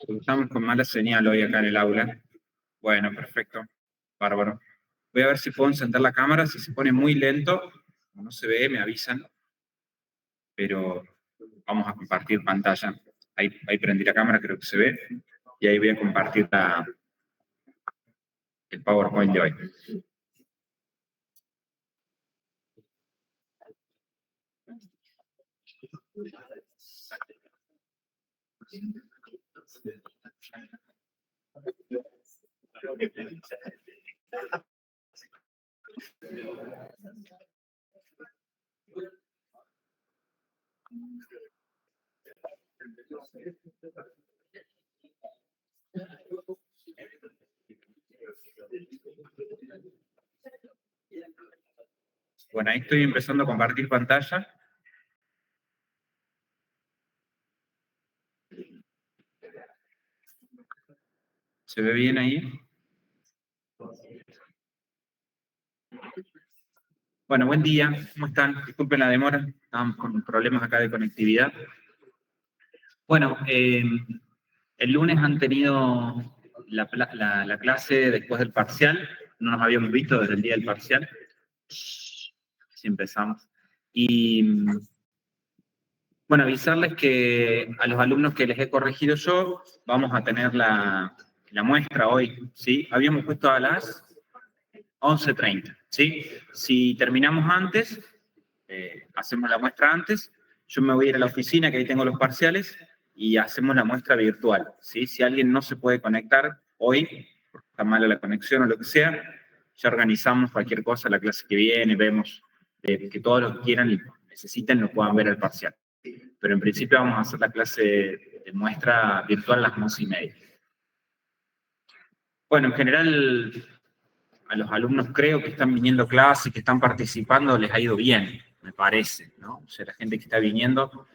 Estamos con mala señal hoy acá en el aula. Bueno, perfecto. Bárbaro. Voy a ver si puedo encender la cámara. Si se pone muy lento, no se ve, me avisan. Pero vamos a compartir pantalla. Ahí prendí la cámara, creo que se ve. Y ahí voy a compartir el PowerPoint de hoy. Bueno, ahí estoy empezando a compartir pantalla. ¿Se ve bien ahí? Bueno, buen día. ¿Cómo están? Disculpen la demora. Estábamos con problemas acá de conectividad. Bueno, el lunes han tenido la clase después del parcial. No nos habíamos visto desde el día del parcial. Así empezamos. Y bueno, avisarles que a los alumnos que les he corregido yo, vamos a tener la muestra hoy, ¿sí? Habíamos puesto a las 11:30, ¿sí? Si terminamos antes, hacemos la muestra antes, yo me voy a ir a la oficina, que ahí tengo los parciales, y hacemos la muestra virtual, ¿sí? Si alguien no se puede conectar hoy, porque está mala la conexión o lo que sea, ya organizamos cualquier cosa la clase que viene, vemos que todos los que quieran y necesiten lo puedan ver el parcial. Pero en principio vamos a hacer la clase de muestra virtual a las 11:30. Bueno, en general, a los alumnos creo que están viniendo a clase, que están participando, les ha ido bien, me parece, ¿no? O sea, la gente que está viniendo,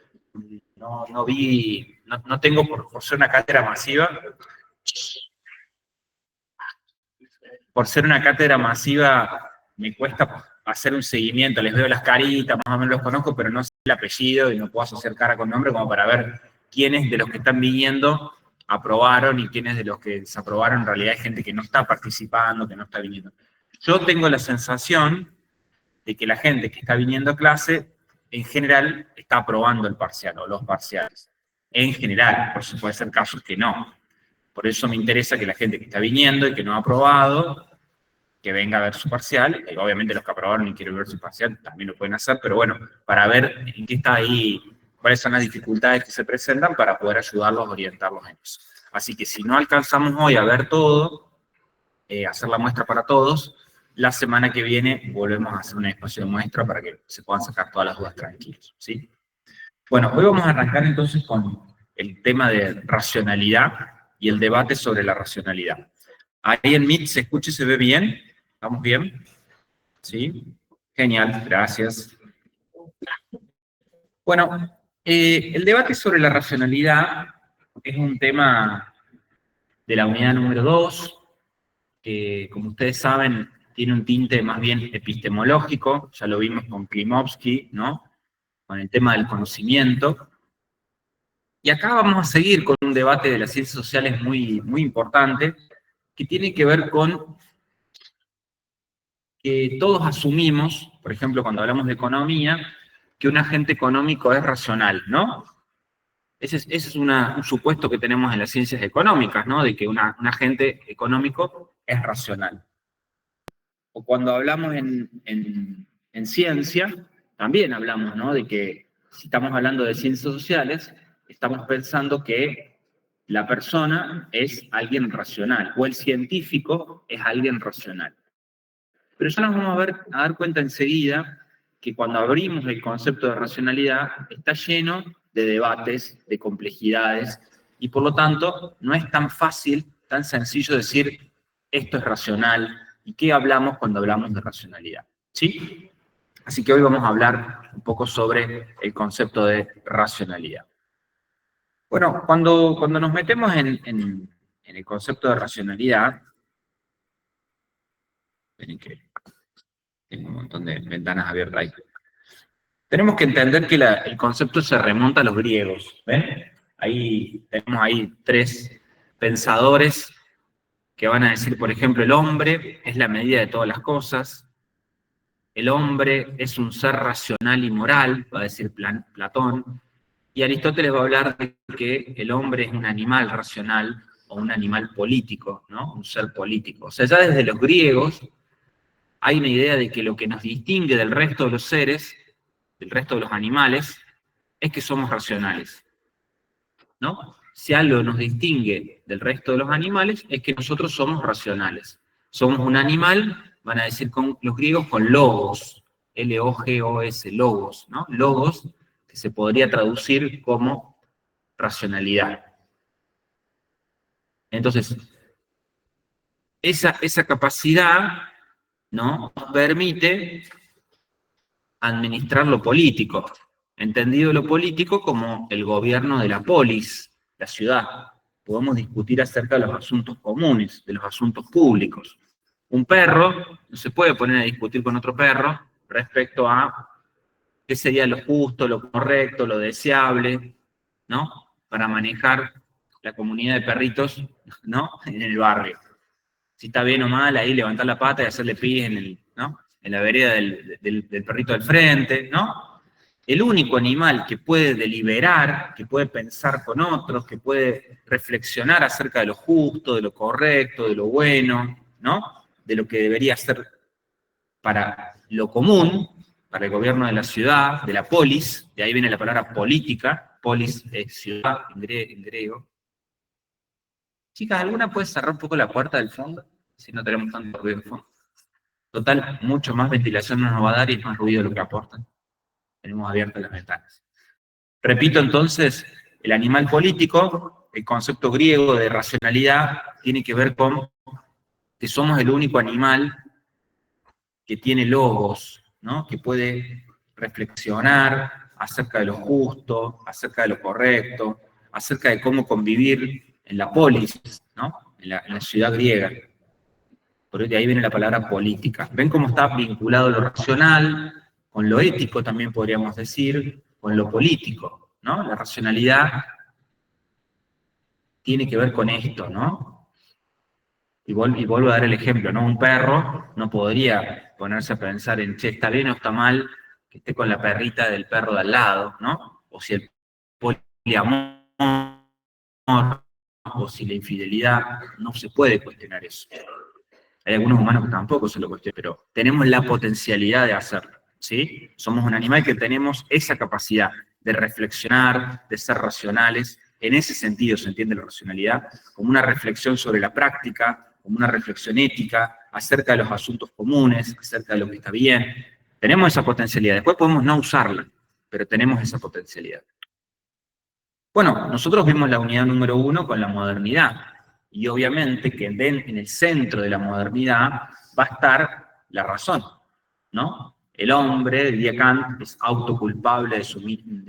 no tengo por ser una cátedra masiva, me cuesta hacer un seguimiento, les veo las caritas, más o menos los conozco, pero no sé el apellido y no puedo asociar cara con nombre como para ver quiénes de los que están viniendo aprobaron y quiénes de los que desaprobaron en realidad hay gente que no está participando, que no está viniendo. Yo tengo la sensación de que la gente que está viniendo a clase, en general, está aprobando el parcial o los parciales. En general, por supuesto, puede ser casos que no. Por eso me interesa que la gente que está viniendo y que no ha aprobado, que venga a ver su parcial, y obviamente los que aprobaron y quieren ver su parcial también lo pueden hacer, pero bueno, para ver en qué está ahí, cuáles son las dificultades que se presentan para poder ayudarlos, orientarlos en eso. Así que si no alcanzamos hoy a ver todo, hacer la muestra para todos, la semana que viene volvemos a hacer un espacio de muestra para que se puedan sacar todas las dudas tranquilos, ¿sí? Bueno, hoy vamos a arrancar entonces con el tema de racionalidad y el debate sobre la racionalidad. Ahí en Meet se escucha y se ve bien. ¿Estamos bien? ¿Sí? Genial, gracias. Bueno, el debate sobre la racionalidad es un tema de la unidad número 2, que como ustedes saben tiene un tinte más bien epistemológico, ya lo vimos con Klimovsky, ¿no? Con el tema del conocimiento. Y acá vamos a seguir con un debate de las ciencias sociales muy, muy importante, que tiene que ver con que todos asumimos, por ejemplo, cuando hablamos de economía, que un agente económico es racional, ¿no? Ese es un supuesto que tenemos en las ciencias económicas, ¿no? De que un agente económico es racional. O cuando hablamos en ciencia, también hablamos, ¿no? De que si estamos hablando de ciencias sociales, estamos pensando que la persona es alguien racional, o el científico es alguien racional. Pero ya nos vamos a dar cuenta enseguida que cuando abrimos el concepto de racionalidad está lleno de debates, de complejidades, y por lo tanto no es tan fácil, tan sencillo decir esto es racional, y qué hablamos cuando hablamos de racionalidad, ¿sí? Así que hoy vamos a hablar un poco sobre el concepto de racionalidad. Bueno, cuando nos metemos en el concepto de racionalidad, miren que tengo un montón de ventanas abiertas ahí. Tenemos que entender que el concepto se remonta a los griegos, ¿ven? Ahí tenemos ahí tres pensadores que van a decir, por ejemplo, el hombre es la medida de todas las cosas, el hombre es un ser racional y moral, va a decir Platón, y Aristóteles va a hablar de que el hombre es un animal racional o un animal político, ¿no? Un ser político. O sea, ya desde los griegos hay una idea de que lo que nos distingue del resto de los seres, del resto de los animales, es que somos racionales, ¿no? Si algo nos distingue del resto de los animales, es que nosotros somos racionales. Somos un animal, van a decir con los griegos, con logos, L-O-G-O-S, logos, ¿no? Logos, que se podría traducir como racionalidad. Entonces, esa capacidad, ¿no?, nos permite administrar lo político, entendido lo político como el gobierno de la polis, la ciudad. Podemos discutir acerca de los asuntos comunes, de los asuntos públicos. Un perro no se puede poner a discutir con otro perro respecto a qué sería lo justo, lo correcto, lo deseable, ¿no?, para manejar la comunidad de perritos, ¿no?, en el barrio. Si está bien o mal, ahí levantar la pata y hacerle pis ¿no?, en la vereda del perrito del frente, ¿no? El único animal que puede deliberar, que puede pensar con otros, que puede reflexionar acerca de lo justo, de lo correcto, de lo bueno, ¿no?, de lo que debería ser para lo común, para el gobierno de la ciudad, de la polis, de ahí viene la palabra política, polis es ciudad en griego. Chicas, ¿alguna puede cerrar un poco la puerta del fondo? Si no tenemos tanto ruido de fondo. Total, mucho más ventilación no nos va a dar y es más ruido lo que aportan. Tenemos abiertas las ventanas. Repito entonces, el animal político, el concepto griego de racionalidad, tiene que ver con que somos el único animal que tiene logos, ¿no?, que puede reflexionar acerca de lo justo, acerca de lo correcto, acerca de cómo convivir en la polis, ¿no?, en la ciudad griega. Por de ahí viene la palabra política. ¿Ven cómo está vinculado lo racional, con lo ético también podríamos decir, con lo político, ¿no? La racionalidad tiene que ver con esto, ¿no? Y vuelvo a dar el ejemplo, ¿no? Un perro no podría ponerse a pensar en, che, ¿está bien o está mal que esté con la perrita del perro de al lado, ¿no? O si el poliamor, o si la infidelidad, no se puede cuestionar eso. Hay algunos humanos que tampoco se lo cuestionan, pero tenemos la potencialidad de hacerlo, ¿sí? Somos un animal que tenemos esa capacidad de reflexionar, de ser racionales. En ese sentido se entiende la racionalidad como una reflexión sobre la práctica, como una reflexión ética, acerca de los asuntos comunes, acerca de lo que está bien. Tenemos esa potencialidad. Después podemos no usarla, pero tenemos esa potencialidad. Bueno, nosotros vimos la unidad número 1 con la modernidad. Y obviamente que en el centro de la modernidad va a estar la razón, ¿no? El hombre, diría Kant, es autoculpable de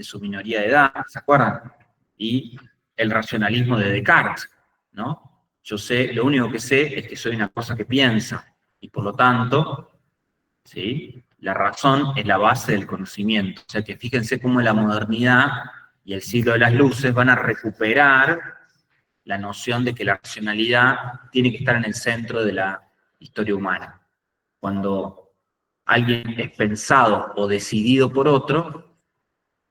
su minoría de edad, ¿se acuerdan? Y el racionalismo de Descartes, ¿no? Yo sé, lo único que sé es que soy una cosa que piensa, y por lo tanto, ¿sí?, la razón es la base del conocimiento. O sea que fíjense cómo la modernidad y el siglo de las luces van a recuperar la noción de que la racionalidad tiene que estar en el centro de la historia humana. Cuando alguien es pensado o decidido por otro,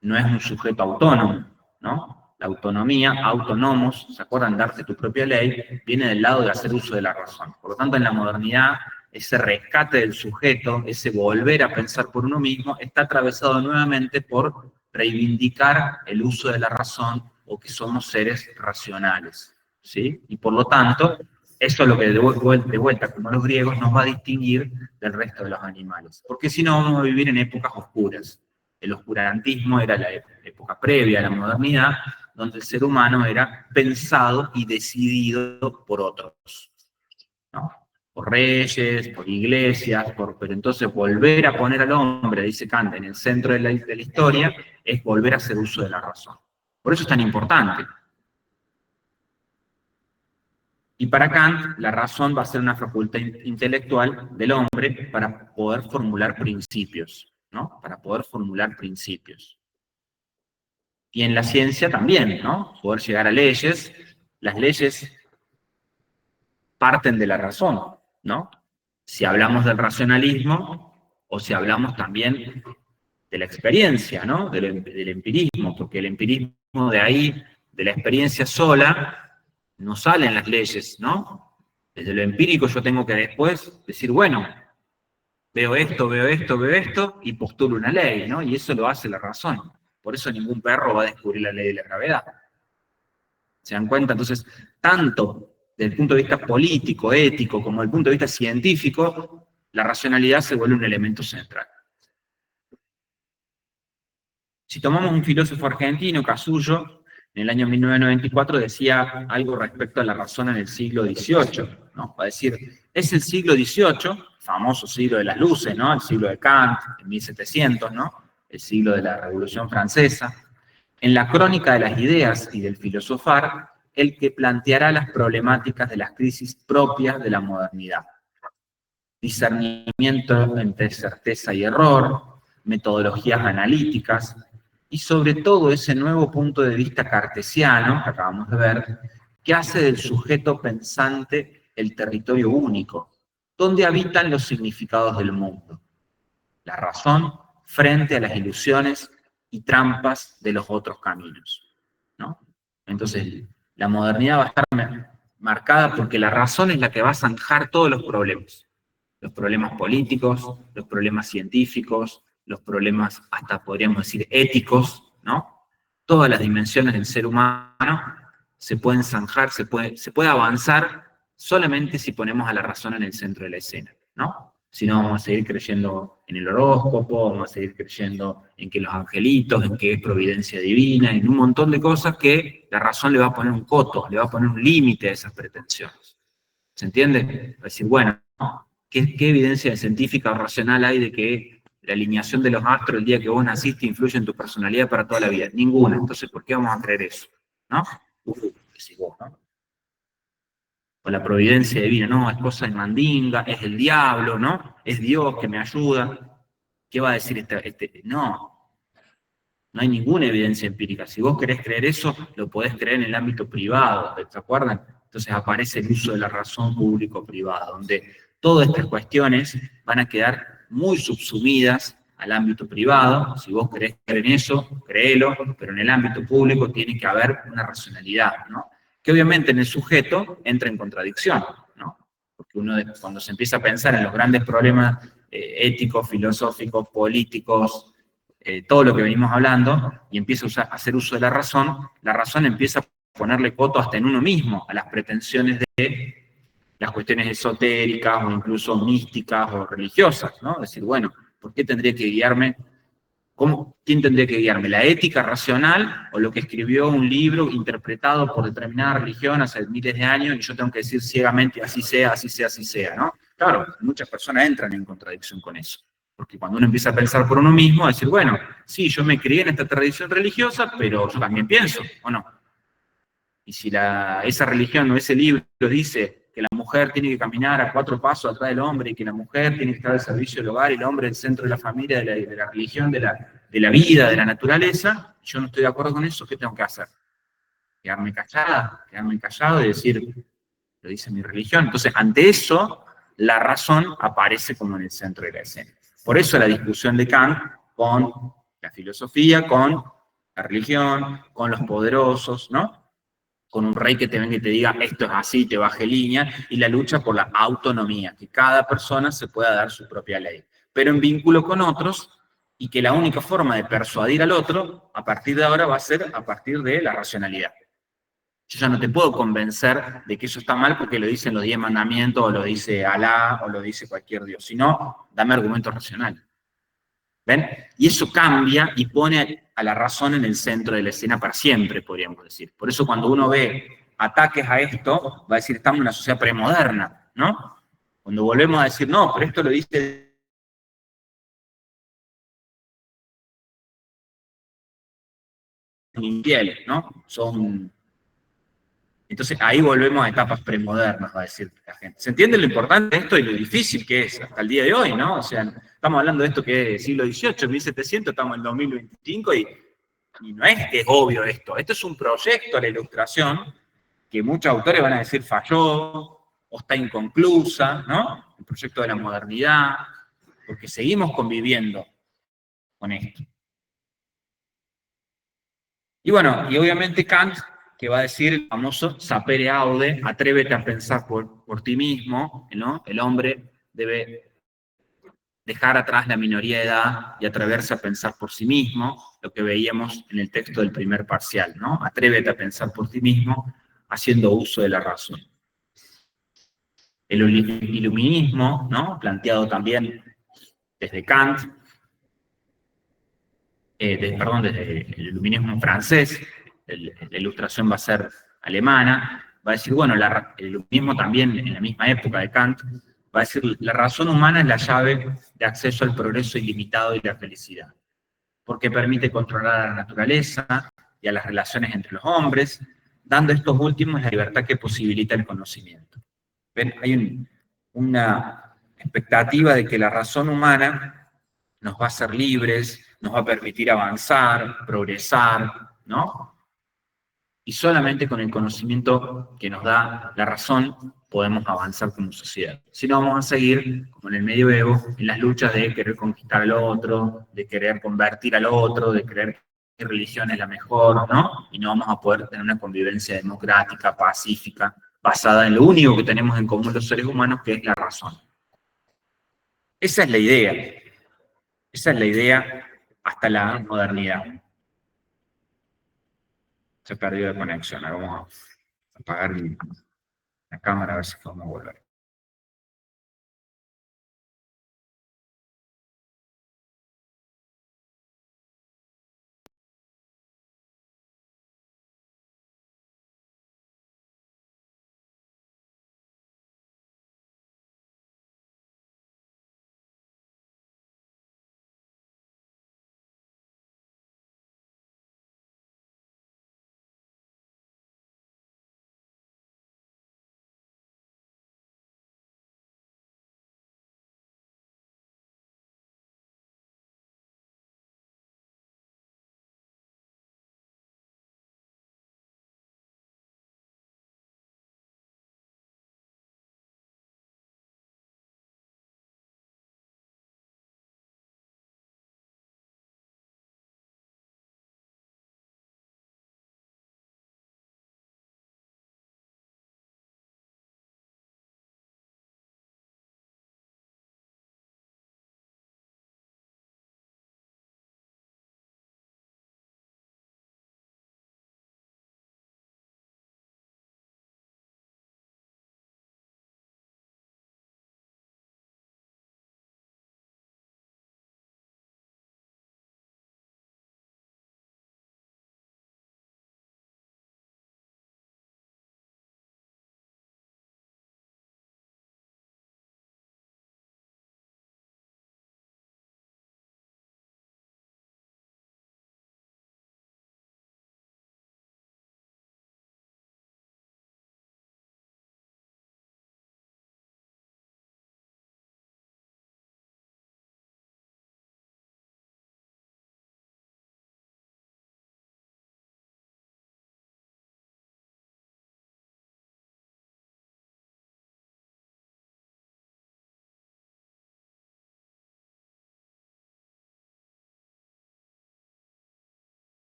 no es un sujeto autónomo, ¿no? La autonomía, autónomos, ¿se acuerdan? Darte tu propia ley, viene del lado de hacer uso de la razón. Por lo tanto, en la modernidad, ese rescate del sujeto, ese volver a pensar por uno mismo, está atravesado nuevamente por reivindicar el uso de la razón o que somos seres racionales, ¿sí? Y por lo tanto, eso es lo que de vuelta, como los griegos, nos va a distinguir del resto de los animales. Porque si no, vamos a vivir en épocas oscuras. El oscurantismo era la época previa a la modernidad, donde el ser humano era pensado y decidido por otros, ¿no? Por reyes, por iglesias, pero entonces volver a poner al hombre, dice Kant, en el centro de la historia, es volver a hacer uso de la razón. Por eso es tan importante. Y para Kant, la razón va a ser una facultad intelectual del hombre para poder formular principios, ¿no? Para poder formular principios. Y en la ciencia también, ¿no? Poder llegar a leyes. Las leyes parten de la razón, ¿no? Si hablamos del racionalismo o si hablamos también de la experiencia, ¿no? Del empirismo, porque el empirismo de ahí, de la experiencia sola, no salen las leyes, ¿no? Desde lo empírico yo tengo que después decir, bueno, veo esto, y postulo una ley, ¿no? Y eso lo hace la razón. Por eso ningún perro va a descubrir la ley de la gravedad. ¿Se dan cuenta? Entonces, tanto desde el punto de vista político, ético, como desde el punto de vista científico, la racionalidad se vuelve un elemento central. Si tomamos un filósofo argentino, Casullo, en el año 1994 decía algo respecto a la razón en el siglo XVIII, ¿no? Va a decir, es el siglo XVIII, famoso siglo de las luces, ¿no? El siglo de Kant, en 1700, ¿no? El siglo de la Revolución Francesa. En la crónica de las ideas y del filosofar, el que planteará las problemáticas de las crisis propias de la modernidad. Discernimiento entre certeza y error, metodologías analíticas, y sobre todo ese nuevo punto de vista cartesiano, que acabamos de ver, que hace del sujeto pensante el territorio único, donde habitan los significados del mundo. La razón frente a las ilusiones y trampas de los otros caminos, ¿no? Entonces, la modernidad va a estar marcada porque la razón es la que va a zanjar todos los problemas políticos, los problemas científicos, los problemas hasta podríamos decir éticos, ¿no? Todas las dimensiones del ser humano se pueden zanjar, se puede avanzar solamente si ponemos a la razón en el centro de la escena, ¿no? Si no, vamos a seguir creyendo en el horóscopo, vamos a seguir creyendo en que los angelitos, en que es providencia divina, en un montón de cosas que la razón le va a poner un coto, le va a poner un límite a esas pretensiones. ¿Se entiende? Va a decir, bueno, ¿qué evidencia científica o racional hay de que la alineación de los astros el día que vos naciste influye en tu personalidad para toda la vida? Ninguna. Entonces, ¿por qué vamos a creer eso? ¿No? Decís vos, ¿no? O la providencia divina, no, es cosa de mandinga, es el diablo, ¿no? Es Dios que me ayuda. ¿Qué va a decir No, no hay ninguna evidencia empírica. Si vos querés creer eso, lo podés creer en el ámbito privado, ¿se acuerdan? Entonces aparece el uso de la razón público-privada, donde todas estas cuestiones van a quedar muy subsumidas al ámbito privado. Si vos querés creer en eso, créelo, pero en el ámbito público tiene que haber una racionalidad, ¿no? Que obviamente en el sujeto entra en contradicción, ¿no? Porque uno cuando se empieza a pensar en los grandes problemas éticos, filosóficos, políticos, todo lo que venimos hablando, y empieza a hacer uso de la razón empieza a ponerle coto hasta en uno mismo a las pretensiones de las cuestiones esotéricas o incluso místicas o religiosas, ¿no? Es decir, bueno, ¿por qué tendría que guiarme? ¿Quién tendría que guiarme? ¿La ética racional o lo que escribió un libro interpretado por determinada religión hace miles de años y yo tengo que decir ciegamente así sea, así sea, así sea, ¿no? Claro, muchas personas entran en contradicción con eso. Porque cuando uno empieza a pensar por uno mismo, a decir, bueno, sí, yo me crié en esta tradición religiosa, pero yo también pienso, ¿o no? Y si esa religión o ese libro dice que la mujer tiene que caminar a 4 pasos atrás del hombre y que la mujer tiene que estar al servicio del hogar y el hombre el centro de la familia, de la religión, de la vida, de la naturaleza, yo no estoy de acuerdo con eso, ¿qué tengo que hacer? Quedarme callado y decir, lo dice mi religión. Entonces, ante eso, la razón aparece como en el centro de la escena. Por eso la discusión de Kant con la filosofía, con la religión, con los poderosos, ¿no? Con un rey que te venga y te diga esto es así, te baje línea, y la lucha por la autonomía, que cada persona se pueda dar su propia ley, pero en vínculo con otros, y que la única forma de persuadir al otro, a partir de ahora, va a ser a partir de la racionalidad. Yo ya no te puedo convencer de que eso está mal porque lo dicen los 10 mandamientos, o lo dice Alá, o lo dice cualquier Dios, sino dame argumentos racionales. ¿Ven? Y eso cambia y pone a la razón en el centro de la escena para siempre, podríamos decir. Por eso cuando uno ve ataques a esto, va a decir, estamos en una sociedad premoderna, ¿no? Cuando volvemos a decir, no, pero esto lo dice infieles, ¿no? Entonces ahí volvemos a etapas premodernas, va a decir la gente. ¿Se entiende lo importante de esto y lo difícil que es hasta el día de hoy, ¿no? O sea, estamos hablando de esto que es siglo XVIII, 1700, estamos en 2025 y no es que es obvio esto. Esto es un proyecto a la ilustración que muchos autores van a decir falló, o está inconclusa, ¿no? El proyecto de la modernidad, porque seguimos conviviendo con esto. Y bueno, y obviamente Kant, que va a decir el famoso sapere aude, atrévete a pensar por ti mismo, ¿no? El hombre debe dejar atrás la minoría de edad y atreverse a pensar por sí mismo, lo que veíamos en el texto del primer parcial, ¿no? Atrévete a pensar por ti mismo haciendo uso de la razón. El iluminismo, ¿no? Planteado también desde Kant, desde el iluminismo francés, la ilustración va a ser alemana, va a decir, bueno, el iluminismo también en la misma época de Kant, va a decir, la razón humana es la llave de acceso al progreso ilimitado y la felicidad, porque permite controlar a la naturaleza y a las relaciones entre los hombres, dando a estos últimos la libertad que posibilita el conocimiento. ¿Ven? Hay una expectativa de que la razón humana nos va a hacer libres, nos va a permitir avanzar, progresar, ¿no? Y solamente con el conocimiento que nos da la razón podemos avanzar como sociedad. Si no, vamos a seguir, como en el medioevo, en las luchas de querer conquistar al otro, de querer convertir al otro, de creer que religión es la mejor, ¿no? Y no vamos a poder tener una convivencia democrática, pacífica, basada en lo único que tenemos en común los seres humanos, que es la razón. Esa es la idea. Esa es la idea hasta la modernidad. Se perdió la conexión. Ahora vamos a apagar la cámara a ver si podemos volver.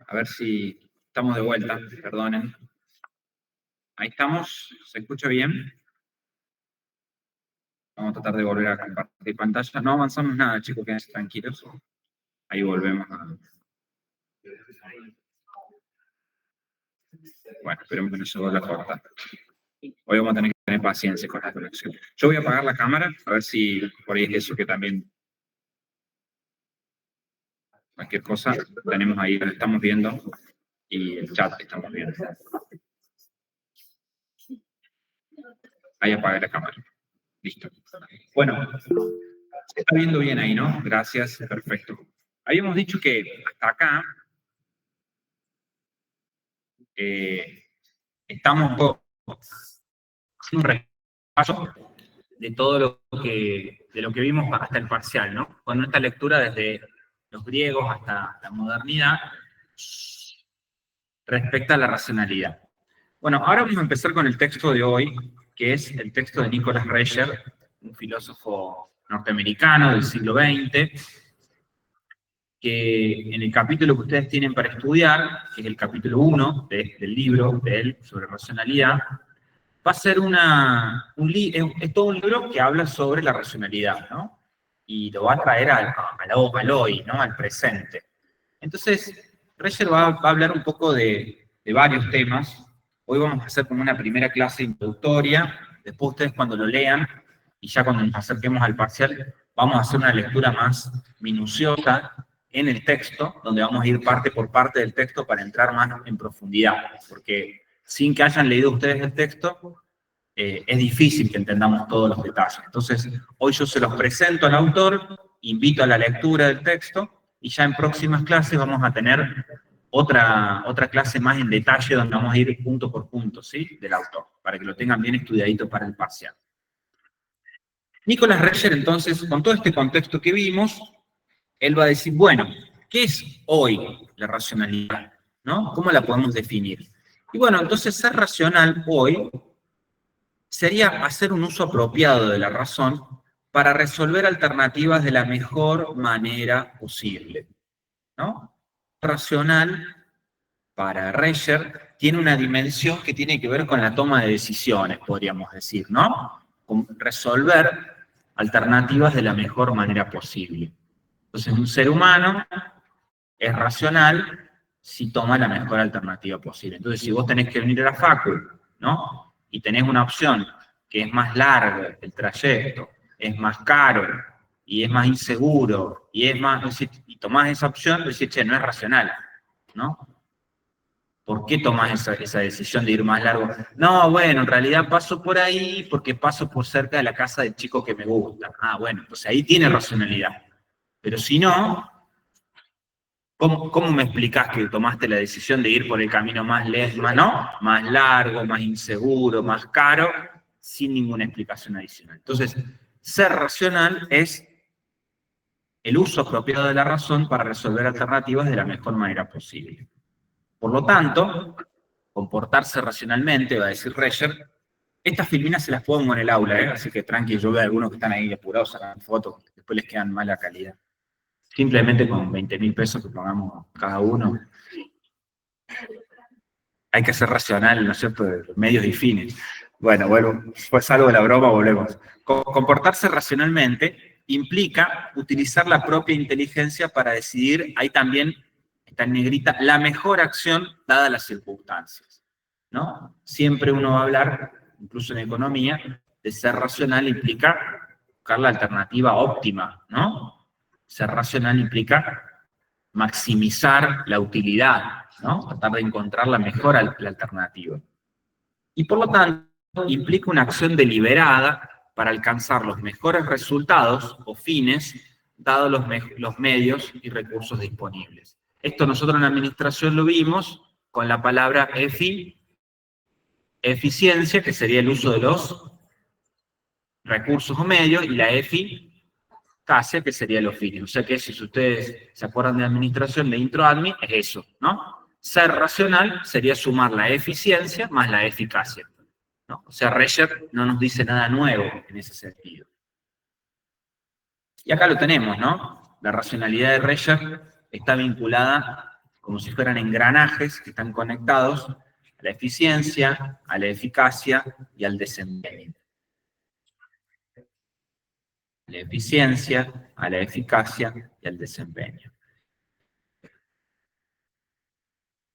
A ver si estamos de vuelta, perdonen. Ahí estamos, ¿se escucha bien? Vamos a tratar de volver a compartir pantalla. No avanzamos nada, chicos, quédense tranquilos. Ahí volvemos a... Bueno, esperemos que no se vuelva a cortar. Hoy vamos a tener que tener paciencia con la conexión. Yo voy a apagar la cámara, a ver si por ahí es eso que también... Cualquier cosa tenemos ahí, lo estamos viendo, y el chat que estamos viendo. Ahí apagué la cámara. Listo. Bueno, se está viendo bien ahí, ¿no? Gracias, perfecto. Habíamos dicho que hasta acá estamos haciendo un repaso de todo lo que vimos hasta el parcial, ¿no? Con esta lectura desde los griegos hasta la modernidad respecto a la racionalidad. Bueno, ahora vamos a empezar con el texto de hoy, que es el texto de Nicholas Rescher, un filósofo norteamericano del siglo XX, que en el capítulo que ustedes tienen para estudiar, que es el capítulo 1 del libro de él sobre racionalidad, va a ser es todo un libro que habla sobre la racionalidad, ¿no? Y lo va a traer al hoy, ¿no? Al presente. Entonces, Rescher va a hablar un poco de varios temas. Hoy vamos a hacer como una primera clase introductoria. Después ustedes cuando lo lean, y ya cuando nos acerquemos al parcial, vamos a hacer una lectura más minuciosa en el texto, donde vamos a ir parte por parte del texto para entrar más en profundidad. Porque sin que hayan leído ustedes el texto, es difícil que entendamos todos los detalles. Entonces, hoy yo se los presento al autor, invito a la lectura del texto, y ya en próximas clases vamos a tener otra clase más en detalle donde vamos a ir punto por punto, ¿sí? Del autor, para que lo tengan bien estudiadito para el parcial. Nicholas Rescher, entonces, con todo este contexto que vimos, él va a decir, bueno, ¿qué es hoy la racionalidad? ¿No? ¿Cómo la podemos definir? Y bueno, entonces ser racional hoy sería hacer un uso apropiado de la razón para resolver alternativas de la mejor manera posible, ¿no? Racional, para Rescher, tiene una dimensión que tiene que ver con la toma de decisiones, podríamos decir, ¿no? Con resolver alternativas de la mejor manera posible. Entonces, un ser humano es racional si toma la mejor alternativa posible. Entonces, si vos tenés que venir a la facu, ¿no? Y tenés una opción que es más larga el trayecto, es más caro, y es más inseguro, y tomás esa opción, decís, che, no es racional, ¿no? ¿Por qué tomás esa decisión de ir más largo? No, bueno, en realidad paso por ahí porque paso por cerca de la casa del chico que me gusta. Ah, bueno, pues ahí tiene racionalidad. Pero si no, ¿cómo me explicás que tomaste la decisión de ir por el camino más más largo, más inseguro, más caro, sin ninguna explicación adicional? Entonces, ser racional es el uso apropiado de la razón para resolver alternativas de la mejor manera posible. Por lo tanto, comportarse racionalmente, va a decir Rescher, estas filminas se las pongo en el aula, así que tranqui, yo veo a algunos que están ahí apurados, sacan fotos, después les quedan mala calidad. Simplemente con 20.000 pesos que pagamos cada uno, hay que ser racional, ¿no es cierto?, de medios y fines. Bueno, pues algo de la broma, volvemos. Comportarse racionalmente implica utilizar la propia inteligencia para decidir, ahí también está en negrita, la mejor acción dadas las circunstancias, ¿no? Siempre uno va a hablar, incluso en economía, de ser racional implica buscar la alternativa óptima, ¿no? Ser racional implica maximizar la utilidad, ¿no? Tratar de encontrar la mejor alternativa. Y por lo tanto, implica una acción deliberada para alcanzar los mejores resultados o fines, dados los medios y recursos disponibles. Esto nosotros en la administración lo vimos con la palabra eficiencia, que sería el uso de los recursos o medios, y la eficacia, que sería los fines. O sea que si ustedes se acuerdan de administración, de intro-admin, es eso, ¿no? Ser racional sería sumar la eficiencia más la eficacia, ¿no? O sea, Rescher no nos dice nada nuevo en ese sentido. Y acá lo tenemos, ¿no? La racionalidad de Rescher está vinculada como si fueran engranajes que están conectados a la eficiencia, a la eficacia y al desempeño. La eficiencia, a la eficacia y al desempeño.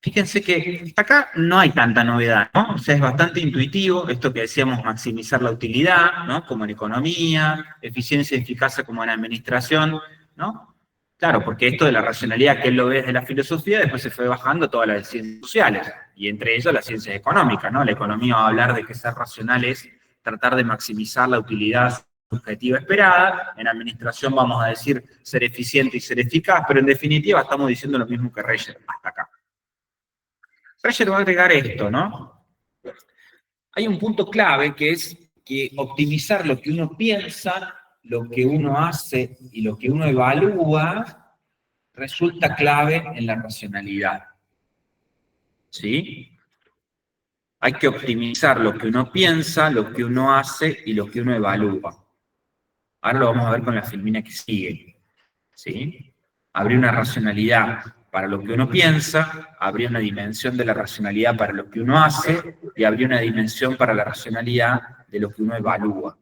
Fíjense que hasta acá no hay tanta novedad, ¿no? O sea, es bastante intuitivo esto que decíamos, maximizar la utilidad, ¿no? Como en economía, eficiencia y eficacia como en administración, ¿no? Claro, porque esto de la racionalidad, que él lo ve desde la filosofía, después se fue bajando a todas las ciencias sociales, y entre ellas las ciencias económicas, ¿no? La economía va a hablar de que ser racional es tratar de maximizar la utilidad subjetiva esperada, en administración vamos a decir ser eficiente y ser eficaz, pero en definitiva estamos diciendo lo mismo que Reyer hasta acá. Reyer va a agregar esto, ¿no? Hay un punto clave que es que optimizar lo que uno piensa, lo que uno hace y lo que uno evalúa resulta clave en la racionalidad. ¿Sí? Hay que optimizar lo que uno piensa, lo que uno hace y lo que uno evalúa. Ahora lo vamos a ver con la filmina que sigue. ¿Sí? Habría una racionalidad para lo que uno piensa, habría una dimensión de la racionalidad para lo que uno hace, y habría una dimensión para la racionalidad de lo que uno evalúa.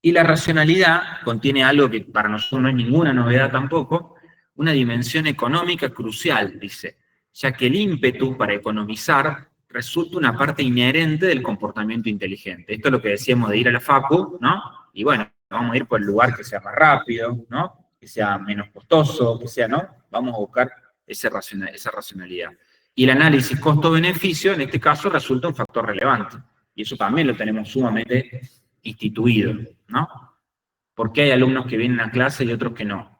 Y la racionalidad contiene algo que para nosotros no es ninguna novedad tampoco, una dimensión económica crucial, dice, ya que el ímpetu para economizar resulta una parte inherente del comportamiento inteligente. Esto es lo que decíamos de ir a la facu, ¿no? Y bueno, vamos a ir por el lugar que sea más rápido, ¿no? Que sea menos costoso, que sea, ¿no? Vamos a buscar esa racionalidad. Y el análisis costo-beneficio, en este caso, resulta un factor relevante. Y eso también lo tenemos sumamente instituido, ¿no? ¿Por qué hay alumnos que vienen a clase y otros que no?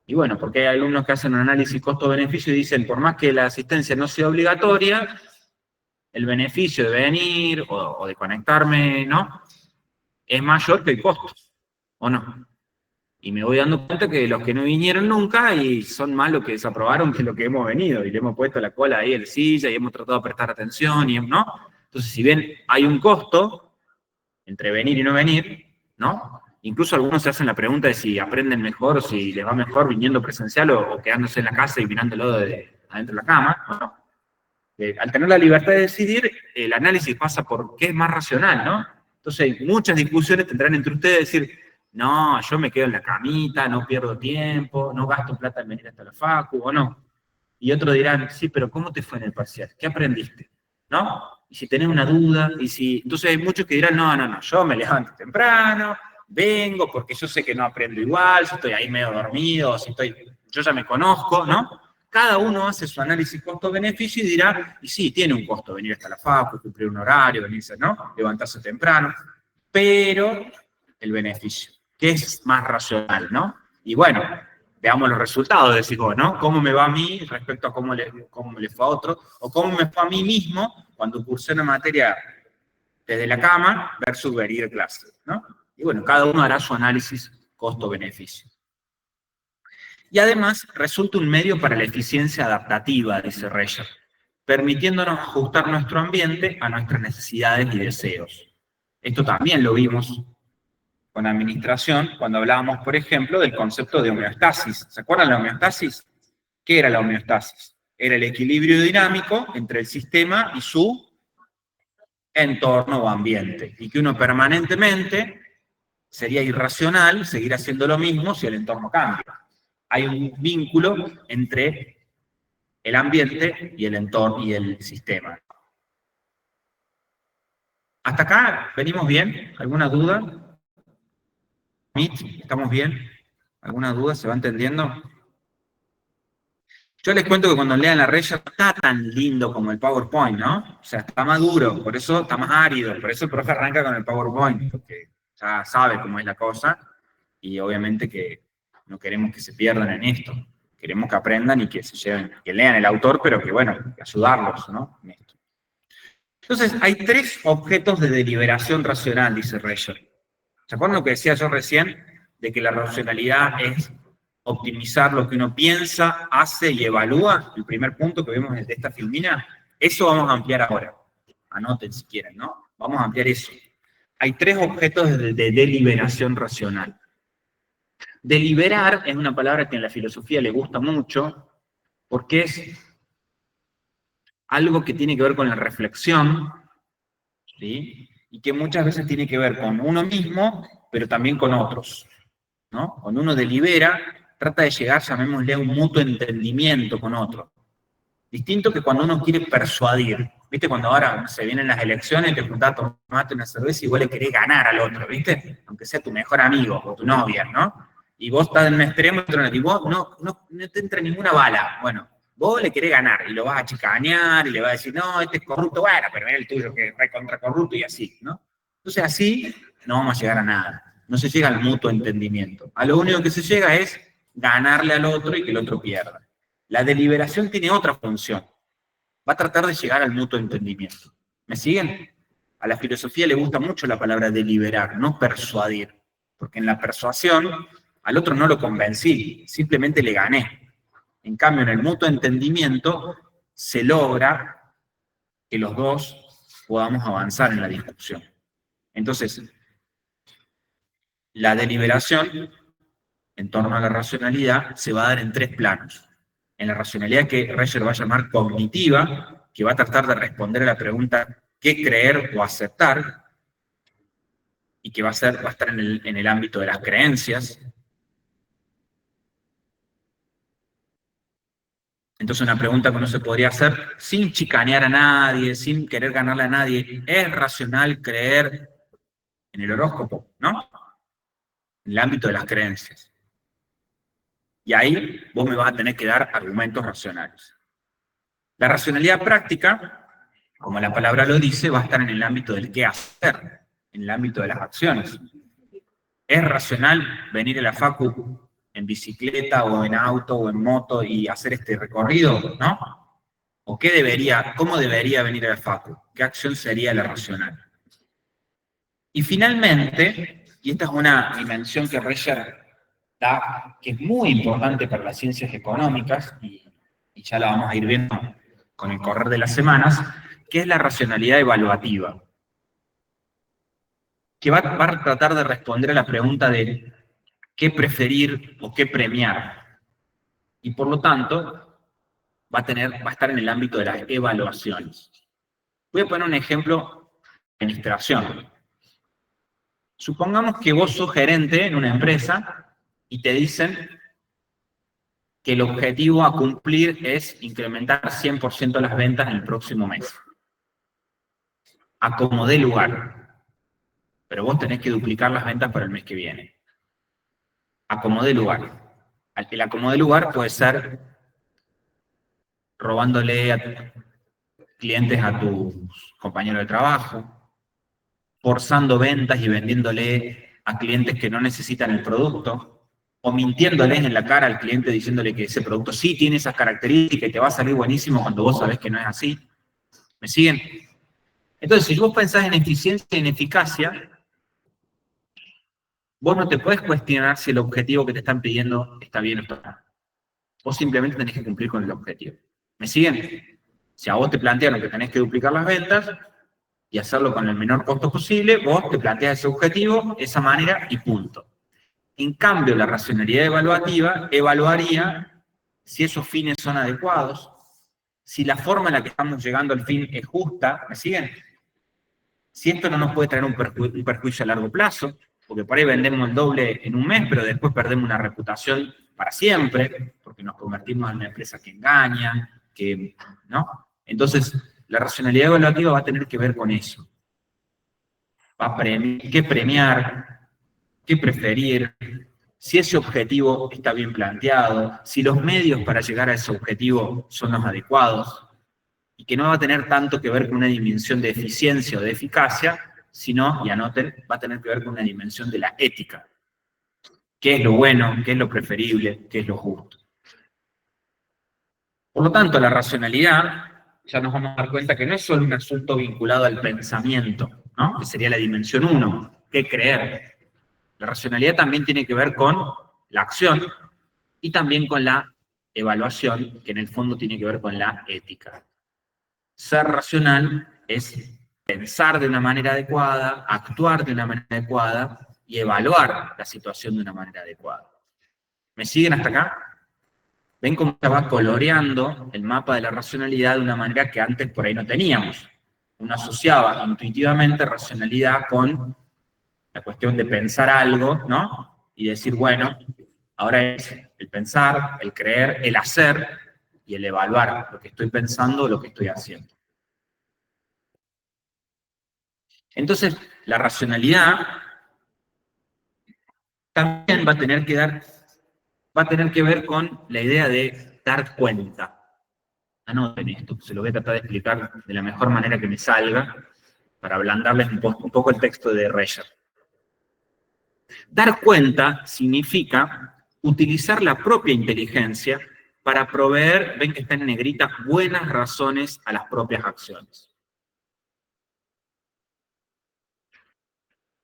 Y bueno, porque hay alumnos que hacen un análisis costo-beneficio y dicen, por más que la asistencia no sea obligatoria, el beneficio de venir o de conectarme, ¿no? Es mayor que el costo, ¿o no? Y me voy dando cuenta que los que no vinieron nunca y son más los que desaprobaron que los que hemos venido, y le hemos puesto la cola ahí en la silla y hemos tratado de prestar atención, y, ¿no? Entonces, si bien hay un costo entre venir y no venir, ¿no? Incluso algunos se hacen la pregunta de si aprenden mejor o si les va mejor viniendo presencial o quedándose en la casa y mirándolo de adentro de la cama. Bueno, al tener la libertad de decidir, el análisis pasa por qué es más racional, ¿no? Entonces, muchas discusiones tendrán entre ustedes decir, no, yo me quedo en la camita, no pierdo tiempo, no gasto plata en venir hasta la facu, o no. Y otros dirán, sí, pero ¿cómo te fue en el parcial? ¿Qué aprendiste? ¿No? Y si tenés una duda, y si... Entonces hay muchos que dirán, no, yo me levanto temprano, vengo porque yo sé que no aprendo igual, si estoy ahí medio dormido, yo ya me conozco, ¿no? Cada uno hace su análisis costo-beneficio y dirá, y sí, tiene un costo venir hasta la facu, cumplir un horario, venirse, ¿no? Levantarse temprano, pero el beneficio, que es más racional, ¿no? Y bueno, veamos los resultados, decís vos, ¿no? ¿Cómo me va a mí respecto a cómo le fue a otro? O cómo me fue a mí mismo cuando cursé una materia desde la cama versus venir a clase, ¿no? Y bueno, cada uno hará su análisis costo-beneficio. Y además resulta un medio para la eficiencia adaptativa, dice Reyer, permitiéndonos ajustar nuestro ambiente a nuestras necesidades y deseos. Esto también lo vimos con administración cuando hablábamos, por ejemplo, del concepto de homeostasis. ¿Se acuerdan de la homeostasis? ¿Qué era la homeostasis? Era el equilibrio dinámico entre el sistema y su entorno o ambiente. Y que uno permanentemente sería irracional seguir haciendo lo mismo si el entorno cambia. Hay un vínculo entre el ambiente y el entorno y el sistema. ¿Hasta acá venimos bien? ¿Alguna duda? ¿Estamos bien? ¿Alguna duda? ¿Se va entendiendo? Yo les cuento que cuando lean la Reyer no está tan lindo como el PowerPoint, ¿no? O sea, está más duro, por eso está más árido, por eso el profe arranca con el PowerPoint, porque ya sabe cómo es la cosa, y obviamente que no queremos que se pierdan en esto. Queremos que aprendan y que se lleven, que lean el autor, pero que, bueno, que ayudarlos, ¿no? En esto. Entonces, hay 3 objetos de deliberación racional, dice Reyer. ¿Se acuerdan lo que decía yo recién? De que la racionalidad es optimizar lo que uno piensa, hace y evalúa. El primer punto que vemos de esta filmina. Eso vamos a ampliar ahora. Anoten si quieren, ¿no? Vamos a ampliar eso. Hay 3 objetos de deliberación racional. Deliberar es una palabra que en la filosofía le gusta mucho, porque es algo que tiene que ver con la reflexión, ¿sí? Y que muchas veces tiene que ver con uno mismo, pero también con otros, ¿no? Cuando uno delibera, trata de llegar, llamémosle, a un mutuo entendimiento con otro. Distinto que cuando uno quiere persuadir. ¿Viste? Cuando ahora se vienen las elecciones, te juntás a tomarte una cerveza y vos le querés ganar al otro, ¿viste? Aunque sea tu mejor amigo o tu novia, ¿no? Y vos estás en un extremo y otro en el otro, y vos no te entra ninguna bala. Bueno, vos le querés ganar y lo vas a chicanear y le vas a decir, no, este es corrupto, bueno, pero es el tuyo que es recontra corrupto y así, ¿no? Entonces así no vamos a llegar a nada. No se llega al mutuo entendimiento. A lo único que se llega es ganarle al otro y que el otro pierda. La deliberación tiene otra función. Va a tratar de llegar al mutuo entendimiento. ¿Me siguen? A la filosofía le gusta mucho la palabra deliberar, no persuadir. Porque en la persuasión al otro no lo convencí, simplemente le gané. En cambio, en el mutuo entendimiento se logra que los dos podamos avanzar en la discusión. Entonces, la deliberación en torno a la racionalidad se va a dar en tres planos. En la racionalidad que Reyer va a llamar cognitiva, que va a tratar de responder a la pregunta ¿qué creer o aceptar? Y que va a estar en el ámbito de las creencias. Entonces una pregunta que uno se podría hacer sin chicanear a nadie, sin querer ganarle a nadie, ¿es racional creer en el horóscopo? ¿No? En el ámbito de las creencias. Y ahí vos me vas a tener que dar argumentos racionales. La racionalidad práctica, como la palabra lo dice, va a estar en el ámbito del qué hacer, en el ámbito de las acciones. ¿Es racional venir a la facu en bicicleta o en auto o en moto y hacer este recorrido? ¿No? ¿O cómo debería venir a la facu? ¿Qué acción sería la racional? Y finalmente, y esta es una dimensión que Reyer da, que es muy importante para las ciencias económicas, y ya la vamos a ir viendo con el correr de las semanas, que es la racionalidad evaluativa, que va a tratar de responder a la pregunta de qué preferir o qué premiar. Y por lo tanto, va a estar en el ámbito de las evaluaciones. Voy a poner un ejemplo de administración. Supongamos que vos sos gerente en una empresa y te dicen que el objetivo a cumplir es incrementar 100% las ventas en el próximo mes. A como dé lugar. Pero vos tenés que duplicar las ventas para el mes que viene. A como dé lugar. El acomodo de lugar puede ser robándole a clientes a tus compañeros de trabajo, forzando ventas y vendiéndole a clientes que no necesitan el producto, o mintiéndoles en la cara al cliente diciéndole que ese producto sí tiene esas características y te va a salir buenísimo cuando vos sabés que no es así. ¿Me siguen? Entonces, si vos pensás en eficiencia y en eficacia, vos no te podés cuestionar si el objetivo que te están pidiendo está bien o está mal. Vos simplemente tenés que cumplir con el objetivo. ¿Me siguen? Si a vos te plantearon que tenés que duplicar las ventas y hacerlo con el menor costo posible, vos te planteas ese objetivo, esa manera y punto. En cambio, la racionalidad evaluativa evaluaría si esos fines son adecuados, si la forma en la que estamos llegando al fin es justa, ¿me siguen? Si esto no nos puede traer un perjuicio a largo plazo, porque por ahí vendemos el doble en un mes, pero después perdemos una reputación para siempre, porque nos convertimos en una empresa que engaña, ¿no? Entonces, la racionalidad evaluativa va a tener que ver con eso. Va a qué premiar, qué preferir, si ese objetivo está bien planteado, si los medios para llegar a ese objetivo son los adecuados, y que no va a tener tanto que ver con una dimensión de eficiencia o de eficacia, sino, y anoten, va a tener que ver con una dimensión de la ética. ¿Qué es lo bueno? ¿Qué es lo preferible? ¿Qué es lo justo? Por lo tanto, la racionalidad, ya nos vamos a dar cuenta que no es solo un asunto vinculado al pensamiento, ¿no? Que sería la dimensión 1, ¿qué creer? La racionalidad también tiene que ver con la acción y también con la evaluación, que en el fondo tiene que ver con la ética. Ser racional es pensar de una manera adecuada, actuar de una manera adecuada y evaluar la situación de una manera adecuada. ¿Me siguen hasta acá? ¿Ven cómo se va coloreando el mapa de la racionalidad de una manera que antes por ahí no teníamos? Uno asociaba intuitivamente racionalidad con la cuestión de pensar algo, ¿no? Y decir, bueno, ahora es el pensar, el creer, el hacer y el evaluar lo que estoy pensando, lo que estoy haciendo. Entonces, la racionalidad también va a tener que ver con la idea de dar cuenta. Anoten esto, se lo voy a tratar de explicar de la mejor manera que me salga, para ablandarles un poco el texto de Reyer. Dar cuenta significa utilizar la propia inteligencia para proveer, ven que está en negrita, buenas razones a las propias acciones.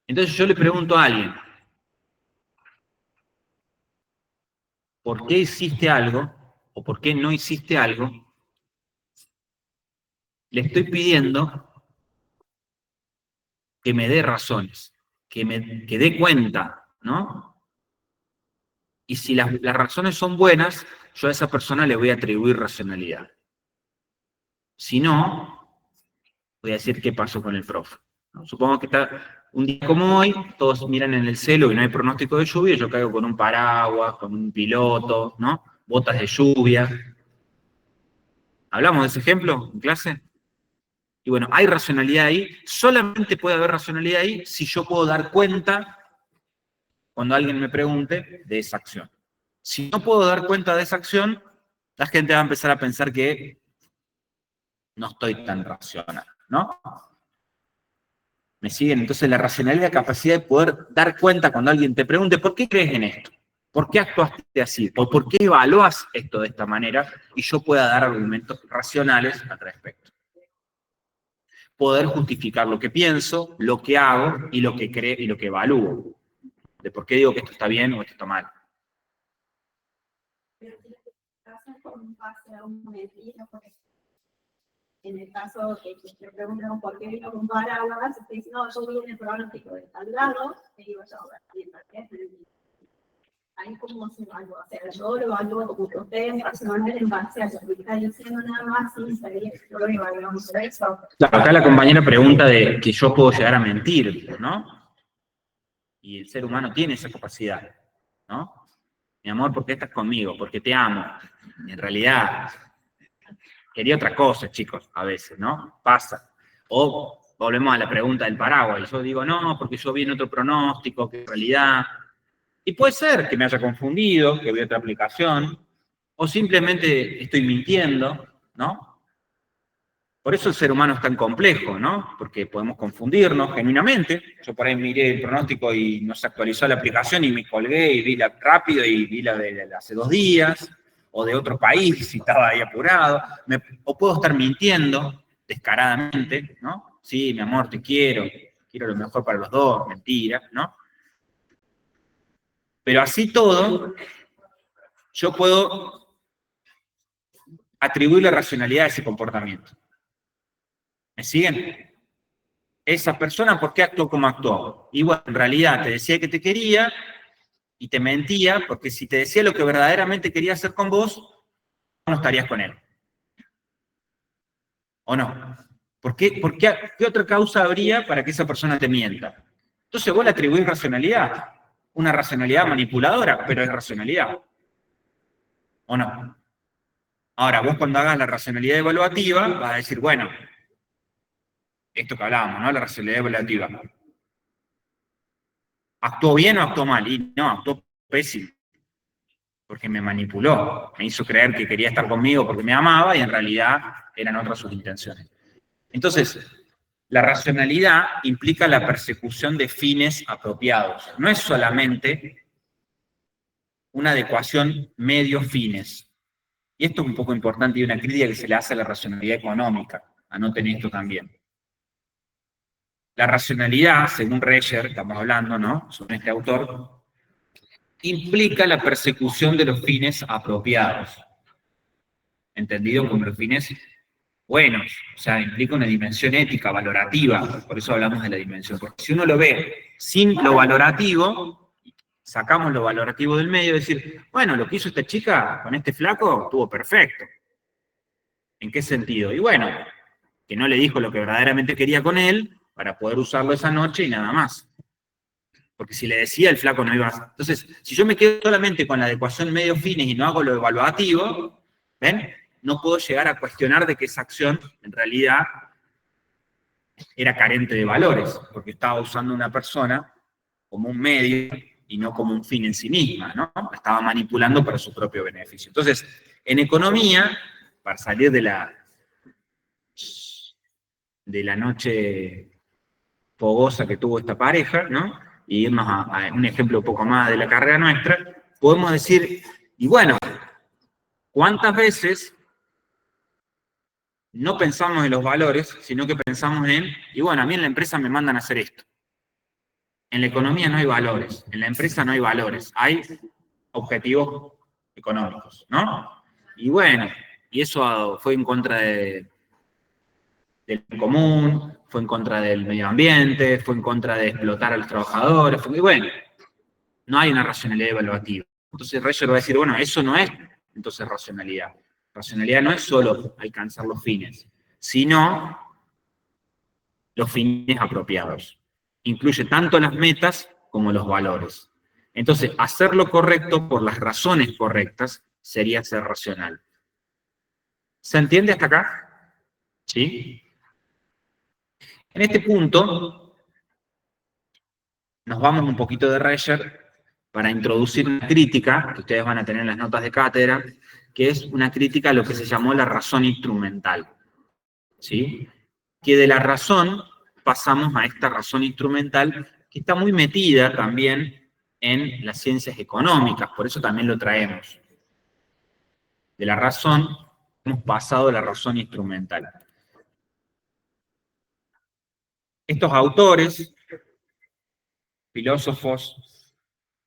Entonces yo le pregunto a alguien, ¿por qué hiciste algo o por qué no hiciste algo? Le estoy pidiendo que me dé razones, que dé cuenta, ¿no? Y si las razones son buenas, yo a esa persona le voy a atribuir racionalidad. Si no, voy a decir qué pasó con el profe. ¿No? Supongo que está un día como hoy, todos miran en el cielo y no hay pronóstico de lluvia, yo caigo con un paraguas, con un piloto, ¿no? Botas de lluvia. ¿Hablamos de ese ejemplo en clase? Y bueno, hay racionalidad ahí, solamente puede haber racionalidad ahí si yo puedo dar cuenta, cuando alguien me pregunte, de esa acción. Si no puedo dar cuenta de esa acción, la gente va a empezar a pensar que no estoy tan racional, ¿no? ¿Me siguen? Entonces la racionalidad es la capacidad de poder dar cuenta cuando alguien te pregunte, ¿por qué crees en esto? ¿Por qué actuaste así? ¿O por qué evalúas esto de esta manera? Y yo pueda dar argumentos racionales al respecto. Poder justificar lo que pienso, lo que hago y lo que creo y lo que evalúo. De por qué digo que esto está bien o esto está mal. En el caso que te preguntan por qué vino con paraguas, te dicen, no, yo vi en el pronóstico de tal lado, te digo yo, ahí como se evalúa, o sea, yo lo evalúo como que ustedes racional en base a lo que está diciendo nada más, y sabía que yo lo evaluamos por eso. Claro, acá la compañera pregunta de que yo puedo llegar a mentir, ¿no? Y el ser humano tiene esa capacidad, ¿no? Mi amor, ¿por qué estás conmigo? Porque te amo. En realidad, quería otra cosa, chicos, a veces, ¿no? Pasa. O volvemos a la pregunta del paraguas, y yo digo, no, porque yo vi en otro pronóstico, que en realidad... Y puede ser que me haya confundido, que vi otra aplicación, o simplemente estoy mintiendo, ¿no? Por eso el ser humano es tan complejo, ¿no? Porque podemos confundirnos genuinamente. Yo por ahí miré el pronóstico y no se actualizó la aplicación y me colgué y vi la rápido y vi la de hace 2 días, o de otro país si estaba ahí apurado. O puedo estar mintiendo descaradamente, ¿no? Sí, mi amor, te quiero lo mejor para los dos, mentira, ¿no? Pero así todo, yo puedo atribuir la racionalidad a ese comportamiento. ¿Me siguen? Esa persona, ¿por qué actuó como actuó? Y bueno, en realidad te decía que te quería y te mentía, porque si te decía lo que verdaderamente quería hacer con vos, no estarías con él. ¿O no? ¿Qué otra causa habría para que esa persona te mienta? Entonces vos le atribuís racionalidad, una racionalidad manipuladora, pero es racionalidad. ¿O no? Ahora, vos cuando hagas la racionalidad evaluativa, vas a decir, bueno, esto que hablábamos, ¿no? La racionalidad evaluativa. ¿Actuó bien o actuó mal? Y no, actuó pésimo. Porque me manipuló, me hizo creer que quería estar conmigo porque me amaba y en realidad eran otras sus intenciones. Entonces, la racionalidad implica la persecución de fines apropiados. No es solamente una adecuación medio-fines. Y esto es un poco importante y una crítica que se le hace a la racionalidad económica. Anoten esto también. La racionalidad, según Reyer, estamos hablando, ¿no? Sobre este autor, implica la persecución de los fines apropiados. Entendido como los fines buenos. O sea, implica una dimensión ética, valorativa. Por eso hablamos de la dimensión. Porque si uno lo ve sin lo valorativo, sacamos lo valorativo del medio y decir, bueno, lo que hizo esta chica con este flaco estuvo perfecto. ¿En qué sentido? Y bueno, que no le dijo lo que verdaderamente quería con él para poder usarlo esa noche y nada más. Porque si le decía, el flaco no iba a... Entonces, si yo me quedo solamente con la adecuación medio-fines y no hago lo evaluativo, ¿ven? No puedo llegar a cuestionar de que esa acción en realidad era carente de valores, porque estaba usando a una persona como un medio y no como un fin en sí misma, ¿no? La estaba manipulando para su propio beneficio. Entonces, en economía, para salir de la noche fogosa que tuvo esta pareja, ¿no? Y irnos a un ejemplo un poco más de la carrera nuestra, podemos decir, y bueno, ¿cuántas veces no pensamos en los valores, sino que pensamos en, y bueno, a mí en la empresa me mandan a hacer esto? En la economía no hay valores, en la empresa no hay valores, hay objetivos económicos, ¿no? Y bueno, y eso fue en contra del común, fue en contra del medio ambiente, fue en contra de explotar a los trabajadores, y bueno, no hay una racionalidad evaluativa. Entonces Reyer va a decir, bueno, eso no es entonces racionalidad. Racionalidad no es solo alcanzar los fines, sino los fines apropiados. Incluye tanto las metas como los valores. Entonces, hacer lo correcto por las razones correctas sería ser racional. ¿Se entiende hasta acá? ¿Sí? En este punto, nos vamos un poquito de Reyer para introducir una crítica, que ustedes van a tener en las notas de cátedra, que es una crítica a lo que se llamó la razón instrumental. ¿Sí? Que de la razón pasamos a esta razón instrumental que está muy metida también en las ciencias económicas, por eso también lo traemos. De la razón hemos pasado a la razón instrumental. Estos autores, filósofos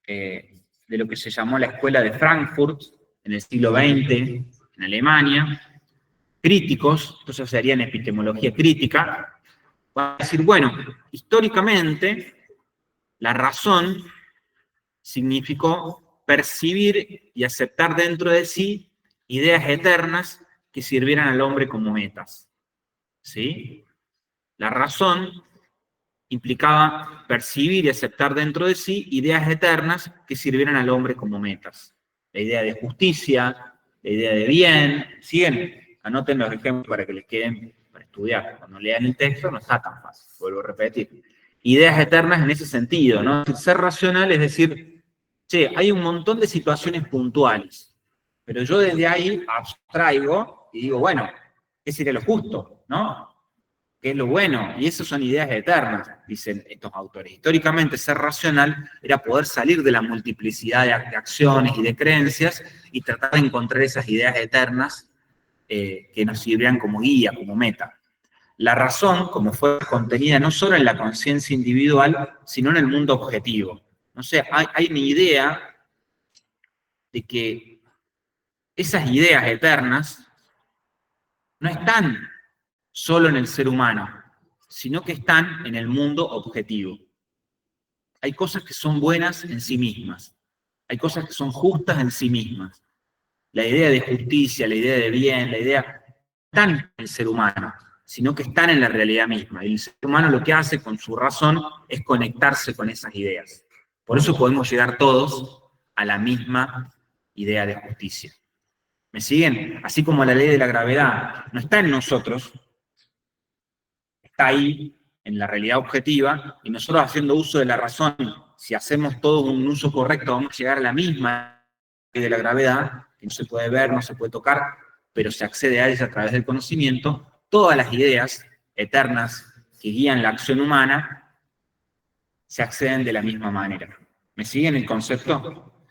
de lo que se llamó la Escuela de Frankfurt en el siglo XX, en Alemania, críticos, entonces serían epistemología crítica, va a decir, bueno, históricamente la razón significó percibir y aceptar dentro de sí ideas eternas que sirvieran al hombre como metas. ¿Sí? La razón implicaba percibir y aceptar dentro de sí ideas eternas que sirvieran al hombre como metas. La idea de justicia, la idea de bien. ¿Siguen? Anoten los ejemplos para que les queden para estudiar. Cuando lean el texto no está tan fácil, vuelvo a repetir. Ideas eternas en ese sentido, ¿no? Ser racional es decir, che, hay un montón de situaciones puntuales, pero yo desde ahí abstraigo y digo, bueno, ¿qué sería lo justo? ¿No? ¿Qué es lo bueno? Y esas son ideas eternas, dicen estos autores. Históricamente, ser racional era poder salir de la multiplicidad de acciones y de creencias y tratar de encontrar esas ideas eternas que nos sirvieran como guía, como meta. La razón, como fue contenida no solo en la conciencia individual, sino en el mundo objetivo. No sé, hay una idea de que esas ideas eternas no están solo en el ser humano, sino que están en el mundo objetivo. Hay cosas que son buenas en sí mismas, hay cosas que son justas en sí mismas. La idea de justicia, la idea de bien, la idea están en el ser humano, sino que están en la realidad misma. Y el ser humano lo que hace con su razón es conectarse con esas ideas. Por eso podemos llegar todos a la misma idea de justicia. ¿Me siguen? Así como la ley de la gravedad no está en nosotros, está ahí en la realidad objetiva, y nosotros haciendo uso de la razón, si hacemos todo un uso correcto, vamos a llegar a la misma ley de la gravedad, que no se puede ver, no se puede tocar, pero se accede a ella a través del conocimiento. Todas las ideas eternas que guían la acción humana se acceden de la misma manera. ¿Me siguen el concepto?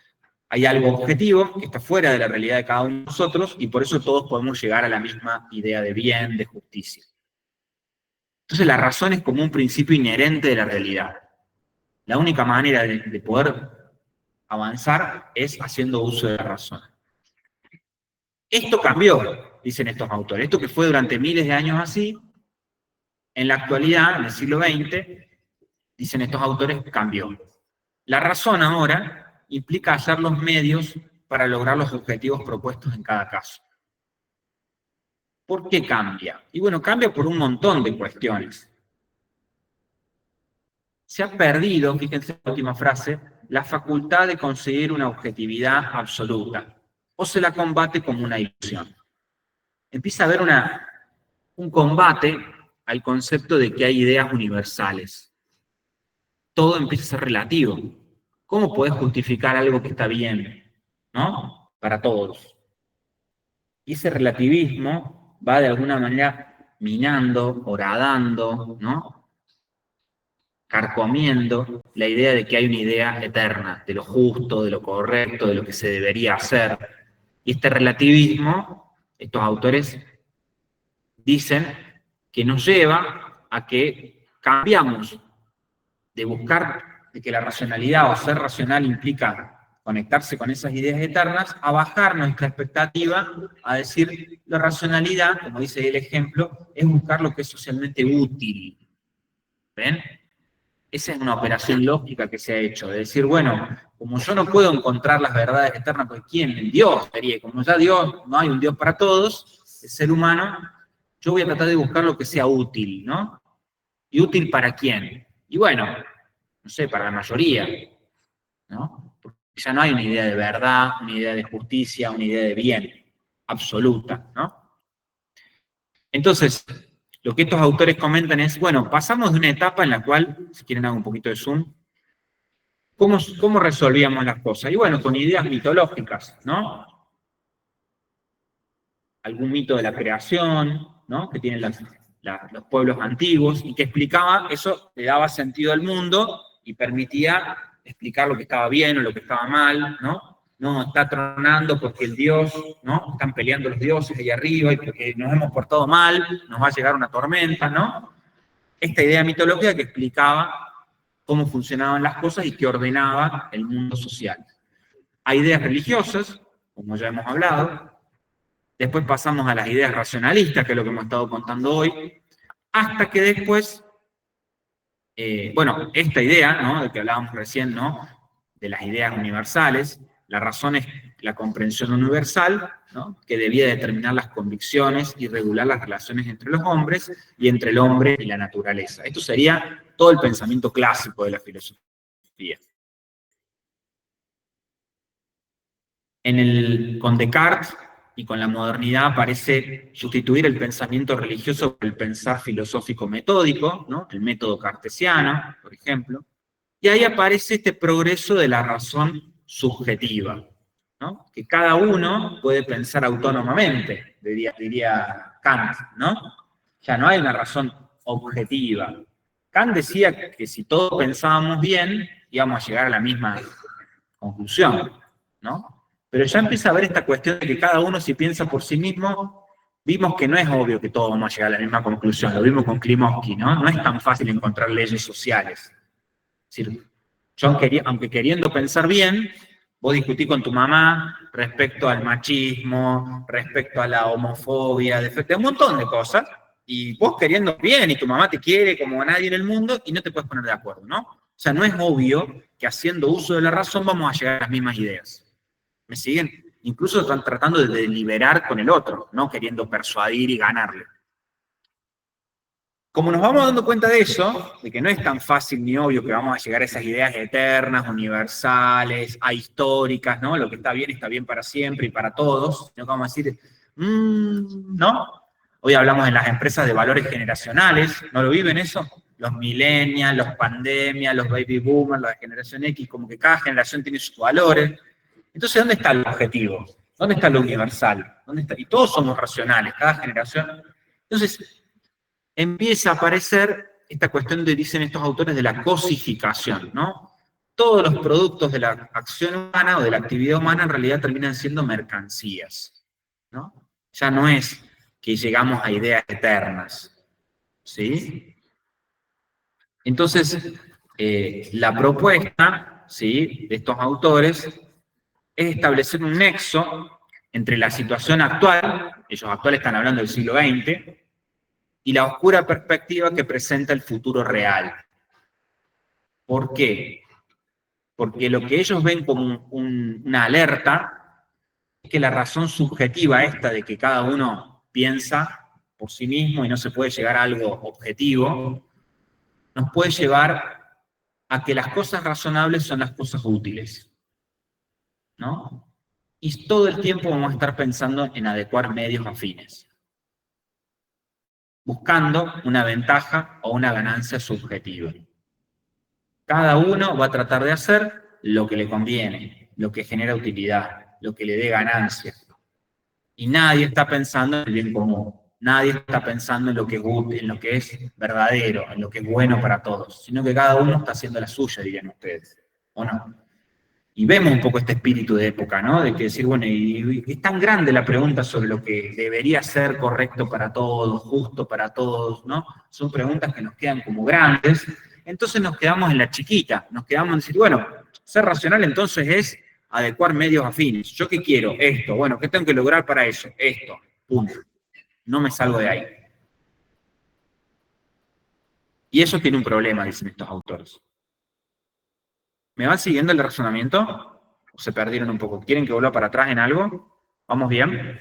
Hay algo objetivo que está fuera de la realidad de cada uno de nosotros, y por eso todos podemos llegar a la misma idea de bien, de justicia. Entonces la razón es como un principio inherente de la realidad. La única manera de poder avanzar es haciendo uso de la razón. Esto cambió, dicen estos autores. Esto que fue durante miles de años así, en la actualidad, en el siglo XX, dicen estos autores, cambió. La razón ahora implica hallar los medios para lograr los objetivos propuestos en cada caso. ¿Por qué cambia? Y bueno, cambia por un montón de cuestiones. Se ha perdido, fíjense la última frase, la facultad de conseguir una objetividad absoluta, o se la combate como una ilusión. Empieza a haber un combate al concepto de que hay ideas universales. Todo empieza a ser relativo. ¿Cómo podés justificar algo que está bien, ¿no? Para todos. Y ese relativismo va de alguna manera minando, horadando, ¿no? Carcomiendo la idea de que hay una idea eterna, de lo justo, de lo correcto, de lo que se debería hacer. Y este relativismo, estos autores dicen que nos lleva a que cambiamos de buscar de que la racionalidad o ser racional implica conectarse con esas ideas eternas, a bajar nuestra expectativa, a decir, la racionalidad, como dice el ejemplo, es buscar lo que es socialmente útil. ¿Ven? Esa es una operación lógica que se ha hecho, de decir, bueno, como yo no puedo encontrar las verdades eternas, pues ¿quién? El Dios sería, como ya Dios, no hay un Dios para todos, el ser humano, yo voy a tratar de buscar lo que sea útil, ¿no? ¿Y útil para quién? Y bueno, no sé, para la mayoría, ¿no? Porque ya no hay una idea de verdad, una idea de justicia, una idea de bien absoluta, ¿no? Entonces, lo que estos autores comentan es, bueno, pasamos de una etapa en la cual, si quieren hago un poquito de zoom, ¿cómo resolvíamos las cosas? Y bueno, con ideas mitológicas, ¿no? Algún mito de la creación, ¿no? Que tienen los pueblos antiguos, y que explicaba, eso le daba sentido al mundo y permitía explicar lo que estaba bien o lo que estaba mal, ¿no? No, está tronando porque el dios, ¿no? Están peleando los dioses ahí arriba y porque nos hemos portado mal, nos va a llegar una tormenta, ¿no? Esta idea mitológica que explicaba cómo funcionaban las cosas y que ordenaba el mundo social. Hay ideas religiosas, como ya hemos hablado. Después pasamos a las ideas racionalistas, que es lo que hemos estado contando hoy, hasta que después, bueno, esta idea, ¿no? De que hablábamos recién, ¿no? De las ideas universales, la razón es la comprensión universal, ¿no? Que debía determinar las convicciones y regular las relaciones entre los hombres y entre el hombre y la naturaleza. Esto sería todo el pensamiento clásico de la filosofía. Con Descartes y con la modernidad parece sustituir el pensamiento religioso por el pensar filosófico metódico, ¿no? El método cartesiano, por ejemplo. Y ahí aparece este progreso de la razón subjetiva, ¿no? Que cada uno puede pensar autónomamente, diría Kant, ¿no? Ya no hay una razón objetiva. Kant decía que si todos pensábamos bien, íbamos a llegar a la misma conclusión, ¿no? Pero ya empieza a haber esta cuestión de que cada uno, si piensa por sí mismo, vimos que no es obvio que todos vamos a llegar a la misma conclusión. Lo vimos con Klimovsky, ¿no? No es tan fácil encontrar leyes sociales. Es decir, yo, aunque queriendo pensar bien, vos discutís con tu mamá respecto al machismo, respecto a la homofobia, de un montón de cosas, y vos queriendo bien, y tu mamá te quiere como a nadie en el mundo, y no te puedes poner de acuerdo, ¿no? O sea, no es obvio que haciendo uso de la razón vamos a llegar a las mismas ideas. ¿Me siguen? Incluso están tratando de deliberar con el otro, no queriendo persuadir y ganarle. Como nos vamos dando cuenta de eso, de que no es tan fácil ni obvio que vamos a llegar a esas ideas eternas, universales, ahistóricas, ¿no? Lo que está bien para siempre y para todos, sino que vamos a decir, ¿no? Hoy hablamos en las empresas de valores generacionales, ¿no lo viven eso? Los millennials, los pandemias, los baby boomers, la generación X, como que cada generación tiene sus valores. Entonces, ¿dónde está el objetivo? ¿Dónde está lo universal? ¿Dónde está? Y todos somos racionales, cada generación. Entonces, empieza a aparecer esta cuestión de, dicen estos autores, de la cosificación, ¿no? Todos los productos de la acción humana o de la actividad humana en realidad terminan siendo mercancías, ¿no? Ya no es que llegamos a ideas eternas, ¿sí? Entonces, la propuesta, ¿sí?, de estos autores es establecer un nexo entre la situación actual, ellos actuales están hablando del siglo XX, y la oscura perspectiva que presenta el futuro real. ¿Por qué? porque lo que ellos ven como una alerta es que la razón subjetiva esta de que cada uno piensa por sí mismo y no se puede llegar a algo objetivo, nos puede llevar a que las cosas razonables son las cosas útiles, ¿no? Y todo el tiempo vamos a estar pensando en adecuar medios afines, buscando una ventaja o una ganancia subjetiva. Cada uno va a tratar de hacer lo que le conviene, lo que genera utilidad, lo que le dé ganancia. Y nadie está pensando en el bien común. Nadie está pensando en lo que es útil, en lo que es verdadero, en lo que es bueno para todos, sino que cada uno está haciendo la suya, dirían ustedes, ¿o no? Y vemos un poco este espíritu de época, ¿no? De que decir, bueno, y es tan grande la pregunta sobre lo que debería ser correcto para todos, justo para todos, ¿no? Son preguntas que nos quedan como grandes. Entonces nos quedamos en la chiquita, nos quedamos en decir, bueno, ser racional entonces es adecuar medios afines. ¿Yo qué quiero? Esto. Bueno, ¿qué tengo que lograr para eso? Esto. Punto. No me salgo de ahí. Y eso tiene un problema, dicen estos autores. ¿Me van siguiendo el razonamiento? ¿O se perdieron un poco? ¿Quieren que vuelva para atrás en algo? ¿Vamos bien?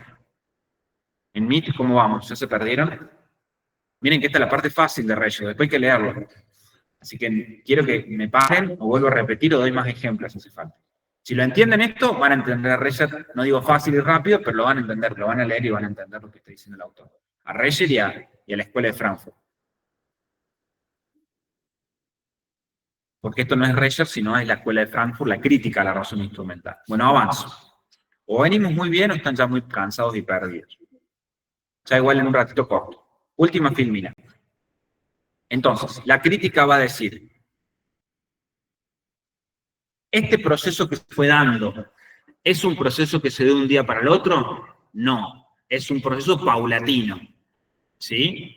¿En Meet cómo vamos? ¿Ya se perdieron? Miren que esta es la parte fácil de Reggio, después hay que leerlo. Así que quiero que me paren o vuelvo a repetir o doy más ejemplos si hace falta. Si lo entienden esto, van a entender a Reggio, no digo fácil y rápido, pero lo van a entender, lo van a leer y van a entender lo que está diciendo el autor. A Reggio y a la Escuela de Frankfurt. Porque esto no es Reggio, sino es la Escuela de Frankfurt, la crítica a la razón instrumental. Bueno, avanzo. O venimos muy bien o están ya muy cansados y perdidos. Ya igual en un ratito corto. Última filmina. Entonces, la crítica va a decir, ¿este proceso que se fue dando es un proceso que se dio de un día para el otro? No, es un proceso paulatino. ¿Sí?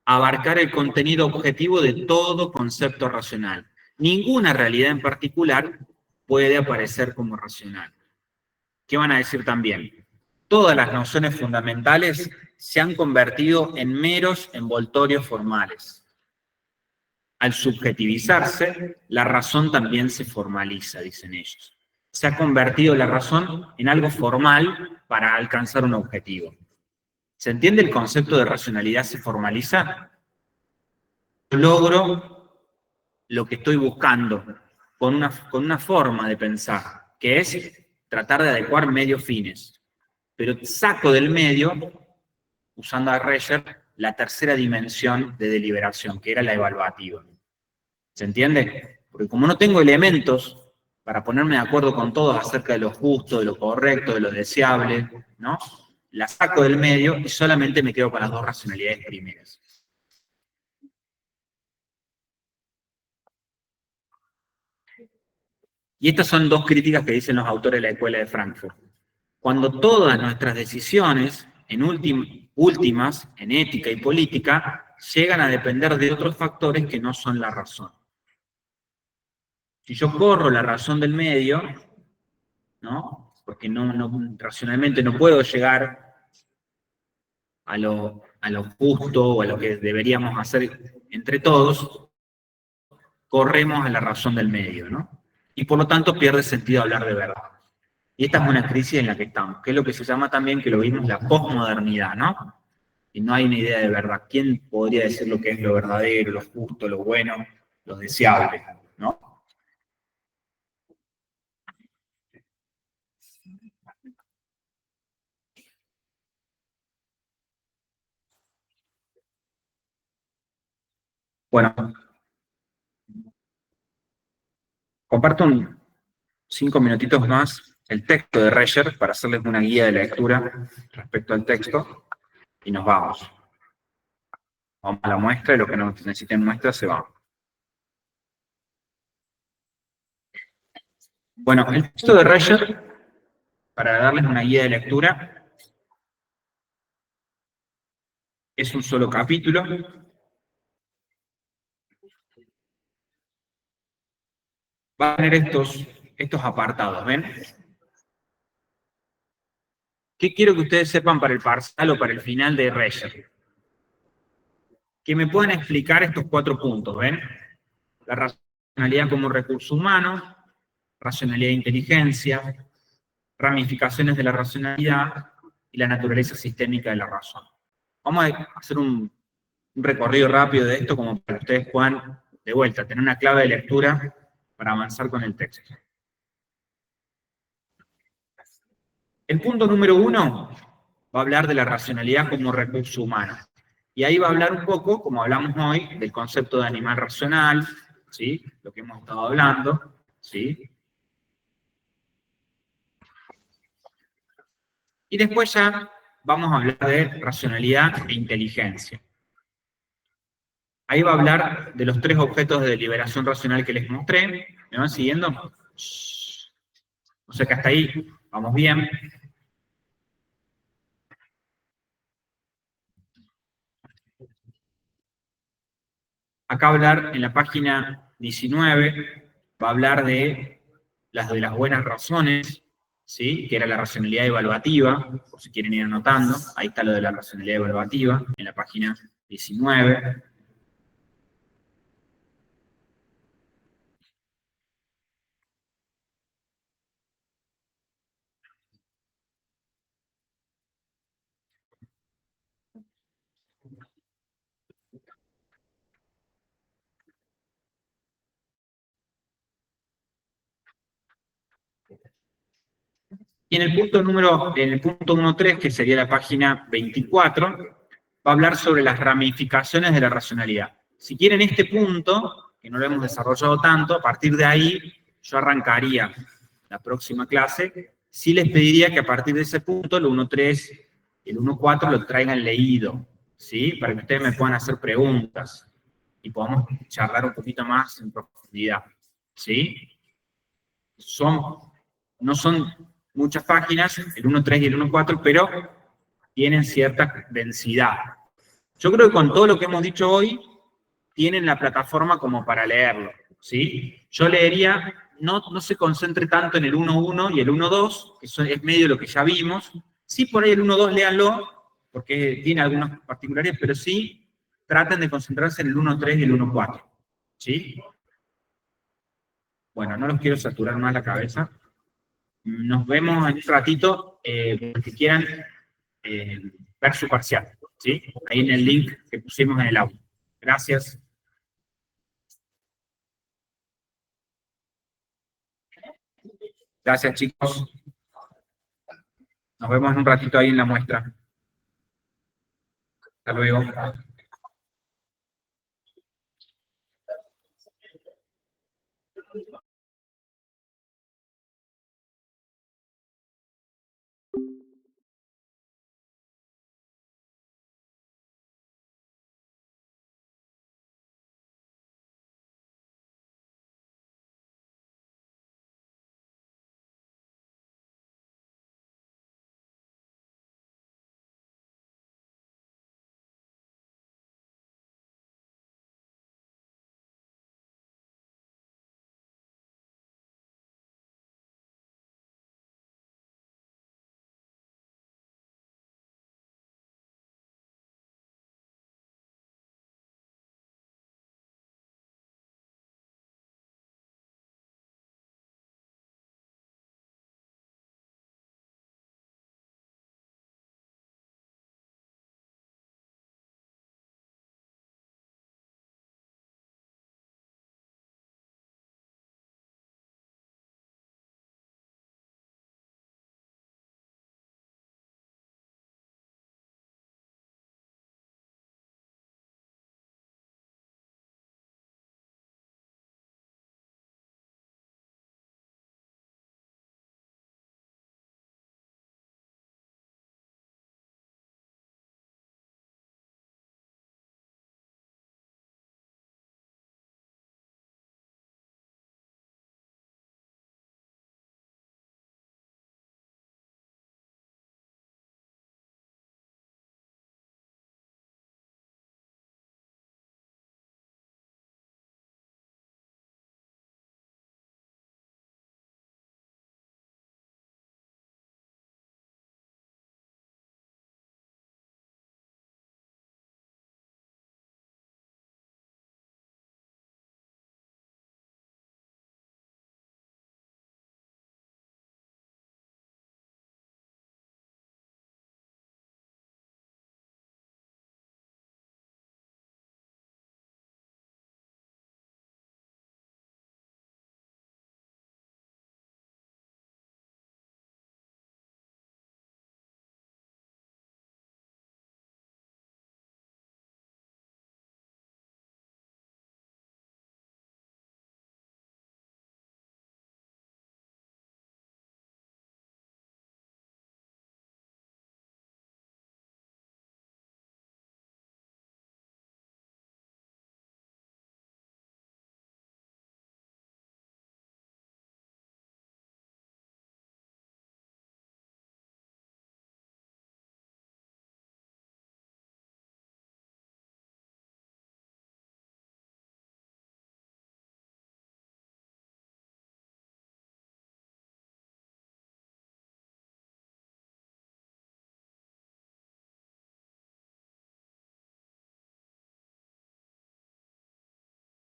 Abarcar el contenido objetivo de todo concepto racional. Ninguna realidad en particular puede aparecer como racional. ¿Qué van a decir también? Todas las nociones fundamentales se han convertido en meros envoltorios formales. Al subjetivizarse, la razón también se formaliza, dicen ellos. Se ha convertido la razón en algo formal para alcanzar un objetivo. ¿Se entiende el concepto de racionalidad se formaliza? Yo logro lo que estoy buscando con una forma de pensar, que es tratar de adecuar medios fines. Pero saco del medio, usando a Reggio, la tercera dimensión de deliberación, que era la evaluativa. ¿Se entiende? Porque como no tengo elementos para ponerme de acuerdo con todos acerca de lo justo, de lo correcto, de lo deseable, ¿no? La saco del medio y solamente me quedo con las dos racionalidades primeras. Y estas son dos críticas que dicen los autores de la Escuela de Frankfurt. Cuando todas nuestras decisiones, en últimas, en ética y política, llegan a depender de otros factores que no son la razón. Si yo corro la razón del medio, ¿no? Porque racionalmente no puedo llegar a lo justo o a lo que deberíamos hacer entre todos, corremos a la razón del medio, ¿no? Y por lo tanto pierde sentido hablar de verdad. Y esta es una crisis en la que estamos, que es lo que se llama también, que lo vimos, la posmodernidad, ¿no? Y no hay una idea de verdad. ¿Quién podría decir lo que es lo verdadero, lo justo, lo bueno, lo deseable, ¿no? Bueno, comparto 5 minutitos más el texto de Reggio para hacerles una guía de lectura respecto al texto y nos vamos. Vamos a la muestra y lo que necesiten muestra se va. Bueno, el texto de Reggio, para darles una guía de lectura, es un solo capítulo. Va a tener estos apartados, ¿ven? ¿Qué quiero que ustedes sepan para el parcial o para el final de Reggio? Que me puedan explicar estos 4 puntos, ¿ven? La racionalidad como recurso humano, racionalidad e inteligencia, ramificaciones de la racionalidad y la naturaleza sistémica de la razón. Vamos a hacer un recorrido rápido de esto como para que ustedes puedan, de vuelta, tener una clave de lectura para avanzar con el texto. El punto número 1 va a hablar de la racionalidad como recurso humano. Y ahí va a hablar un poco, como hablamos hoy, del concepto de animal racional, ¿sí? Lo que hemos estado hablando, ¿sí? Y después ya vamos a hablar de racionalidad e inteligencia. Ahí va a hablar de los 3 objetos de deliberación racional que les mostré. ¿Me van siguiendo? O sea que hasta ahí vamos bien. Acá hablar en la página 19, va a hablar de las buenas razones, ¿sí? Que era la racionalidad evaluativa, por si quieren ir anotando. Ahí está lo de la racionalidad evaluativa, en la página 19. Y en el punto 1.3, que sería la página 24, va a hablar sobre las ramificaciones de la racionalidad. Si quieren este punto, que no lo hemos desarrollado tanto, a partir de ahí yo arrancaría la próxima clase. Sí les pediría que a partir de ese punto, el 1.3 y el 1.4 lo traigan leído, ¿sí? Para que ustedes me puedan hacer preguntas y podamos charlar un poquito más en profundidad, ¿sí? No son muchas páginas, el 1.3 y el 1.4, pero tienen cierta densidad. Yo creo que con todo lo que hemos dicho hoy, tienen la plataforma como para leerlo, ¿sí? Yo leería, no se concentre tanto en el 1.1 y el 1.2, que es medio lo que ya vimos. Sí, por ahí el 1.2 léanlo, porque tiene algunas particularidades, pero sí traten de concentrarse en el 1.3 y el 1.4, ¿sí? Bueno, no los quiero saturar más la cabeza. Nos vemos en un ratito, los que quieran ver su parcial, ¿sí? Ahí en el link que pusimos en el audio. Gracias. Gracias, chicos. Nos vemos en un ratito ahí en la muestra. Hasta luego.